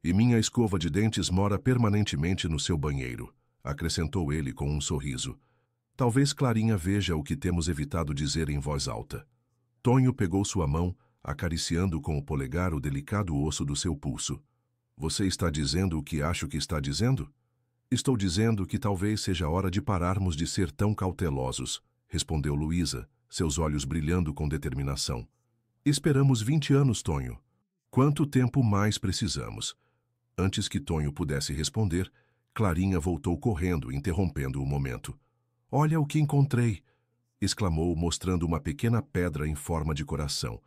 E minha escova de dentes mora permanentemente no seu banheiro, acrescentou ele com um sorriso. Talvez Clarinha veja o que temos evitado dizer em voz alta. Tonho pegou sua mão, acariciando com o polegar o delicado osso do seu pulso. Você está dizendo o que acho que está dizendo? Estou dizendo que talvez seja hora de pararmos de ser tão cautelosos, respondeu Luísa, seus olhos brilhando com determinação. Esperamos 20 anos, Tonho. Quanto tempo mais precisamos? Antes que Tonho pudesse responder, Clarinha voltou correndo, interrompendo o momento. Olha o que encontrei! Exclamou, mostrando uma pequena pedra em forma de coração.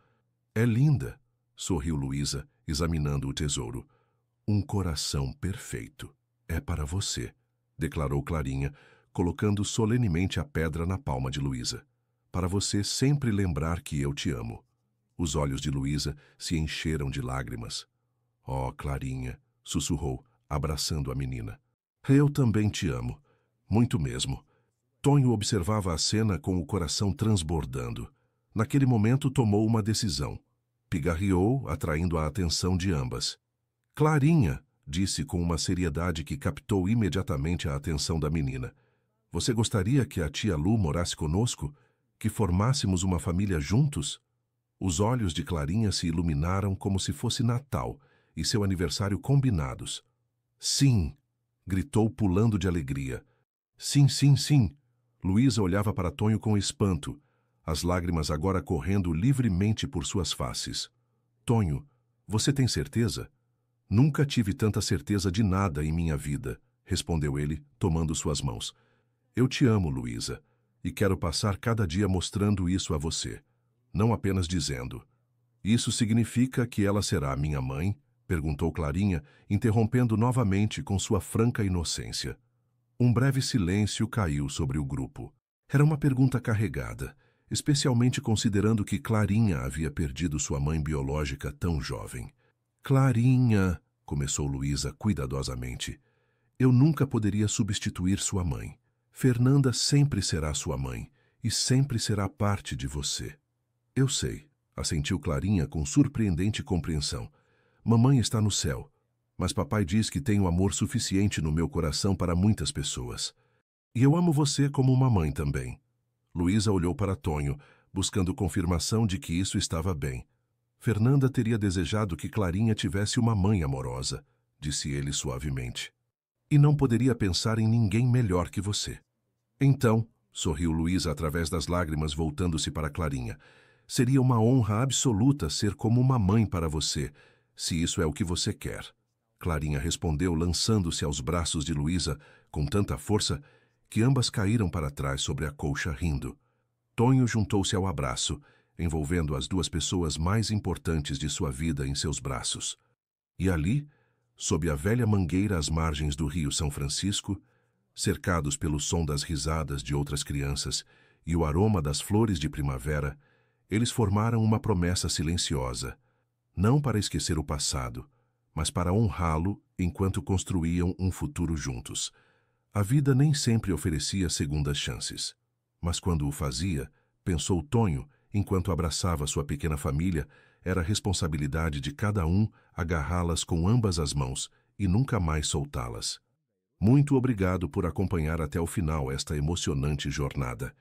É linda! Sorriu Luísa, examinando o tesouro. Um coração perfeito. É para você, declarou Clarinha, colocando solenemente a pedra na palma de Luísa. Para você sempre lembrar que eu te amo. Os olhos de Luísa se encheram de lágrimas. Oh, Clarinha, sussurrou, abraçando a menina. Eu também te amo. Muito mesmo. Tonho observava a cena com o coração transbordando. Naquele momento tomou uma decisão. Pigarreou, atraindo a atenção de ambas. Clarinha, disse com uma seriedade que captou imediatamente a atenção da menina. Você gostaria que a tia Lu morasse conosco? Que formássemos uma família juntos? Os olhos de Clarinha se iluminaram como se fosse Natal e seu aniversário combinados. Sim, gritou pulando de alegria. Sim, sim, sim. Luísa olhava para Tonho com espanto, as lágrimas agora correndo livremente por suas faces. Tonho, você tem certeza? Nunca tive tanta certeza de nada em minha vida, respondeu ele, tomando suas mãos. Eu te amo, Luísa, e quero passar cada dia mostrando isso a você, não apenas dizendo. Isso significa que ela será minha mãe? Perguntou Clarinha, interrompendo novamente com sua franca inocência. Um breve silêncio caiu sobre o grupo. Era uma pergunta carregada, especialmente considerando que Clarinha havia perdido sua mãe biológica tão jovem. Clarinha, começou Luísa cuidadosamente, eu nunca poderia substituir sua mãe. Fernanda sempre será sua mãe e sempre será parte de você. Eu sei, assentiu Clarinha com surpreendente compreensão. Mamãe está no céu, mas papai diz que tenho amor suficiente no meu coração para muitas pessoas. E eu amo você como uma mãe também. Luísa olhou para Tonho, buscando confirmação de que isso estava bem. Fernanda teria desejado que Clarinha tivesse uma mãe amorosa, disse ele suavemente. E não poderia pensar em ninguém melhor que você. Então, sorriu Luísa através das lágrimas, voltando-se para Clarinha, seria uma honra absoluta ser como uma mãe para você, se isso é o que você quer. Clarinha respondeu, lançando-se aos braços de Luísa com tanta força que ambas caíram para trás sobre a colcha rindo. Tonho juntou-se ao abraço, envolvendo as duas pessoas mais importantes de sua vida em seus braços. E ali, sob a velha mangueira às margens do rio São Francisco, cercados pelo som das risadas de outras crianças e o aroma das flores de primavera, eles formaram uma promessa silenciosa, não para esquecer o passado, mas para honrá-lo enquanto construíam um futuro juntos. A vida nem sempre oferecia segundas chances, mas quando o fazia, pensou Tonho, enquanto abraçava sua pequena família, era responsabilidade de cada um agarrá-las com ambas as mãos e nunca mais soltá-las. Muito obrigado por acompanhar até o final esta emocionante jornada.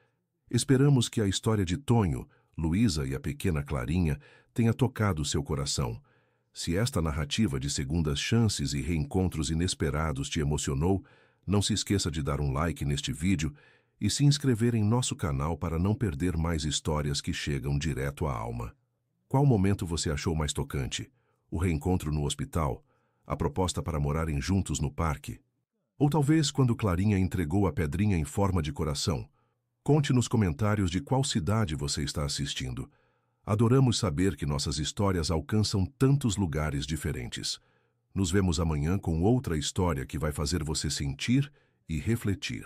Esperamos que a história de Tonho, Luísa e a pequena Clarinha tenha tocado seu coração. Se esta narrativa de segundas chances e reencontros inesperados te emocionou, não se esqueça de dar um like neste vídeo e se inscrever em nosso canal para não perder mais histórias que chegam direto à alma. Qual momento você achou mais tocante? O reencontro no hospital? A proposta para morarem juntos no parque? Ou talvez quando Clarinha entregou a pedrinha em forma de coração? Conte nos comentários de qual cidade você está assistindo. Adoramos saber que nossas histórias alcançam tantos lugares diferentes. Nos vemos amanhã com outra história que vai fazer você sentir e refletir.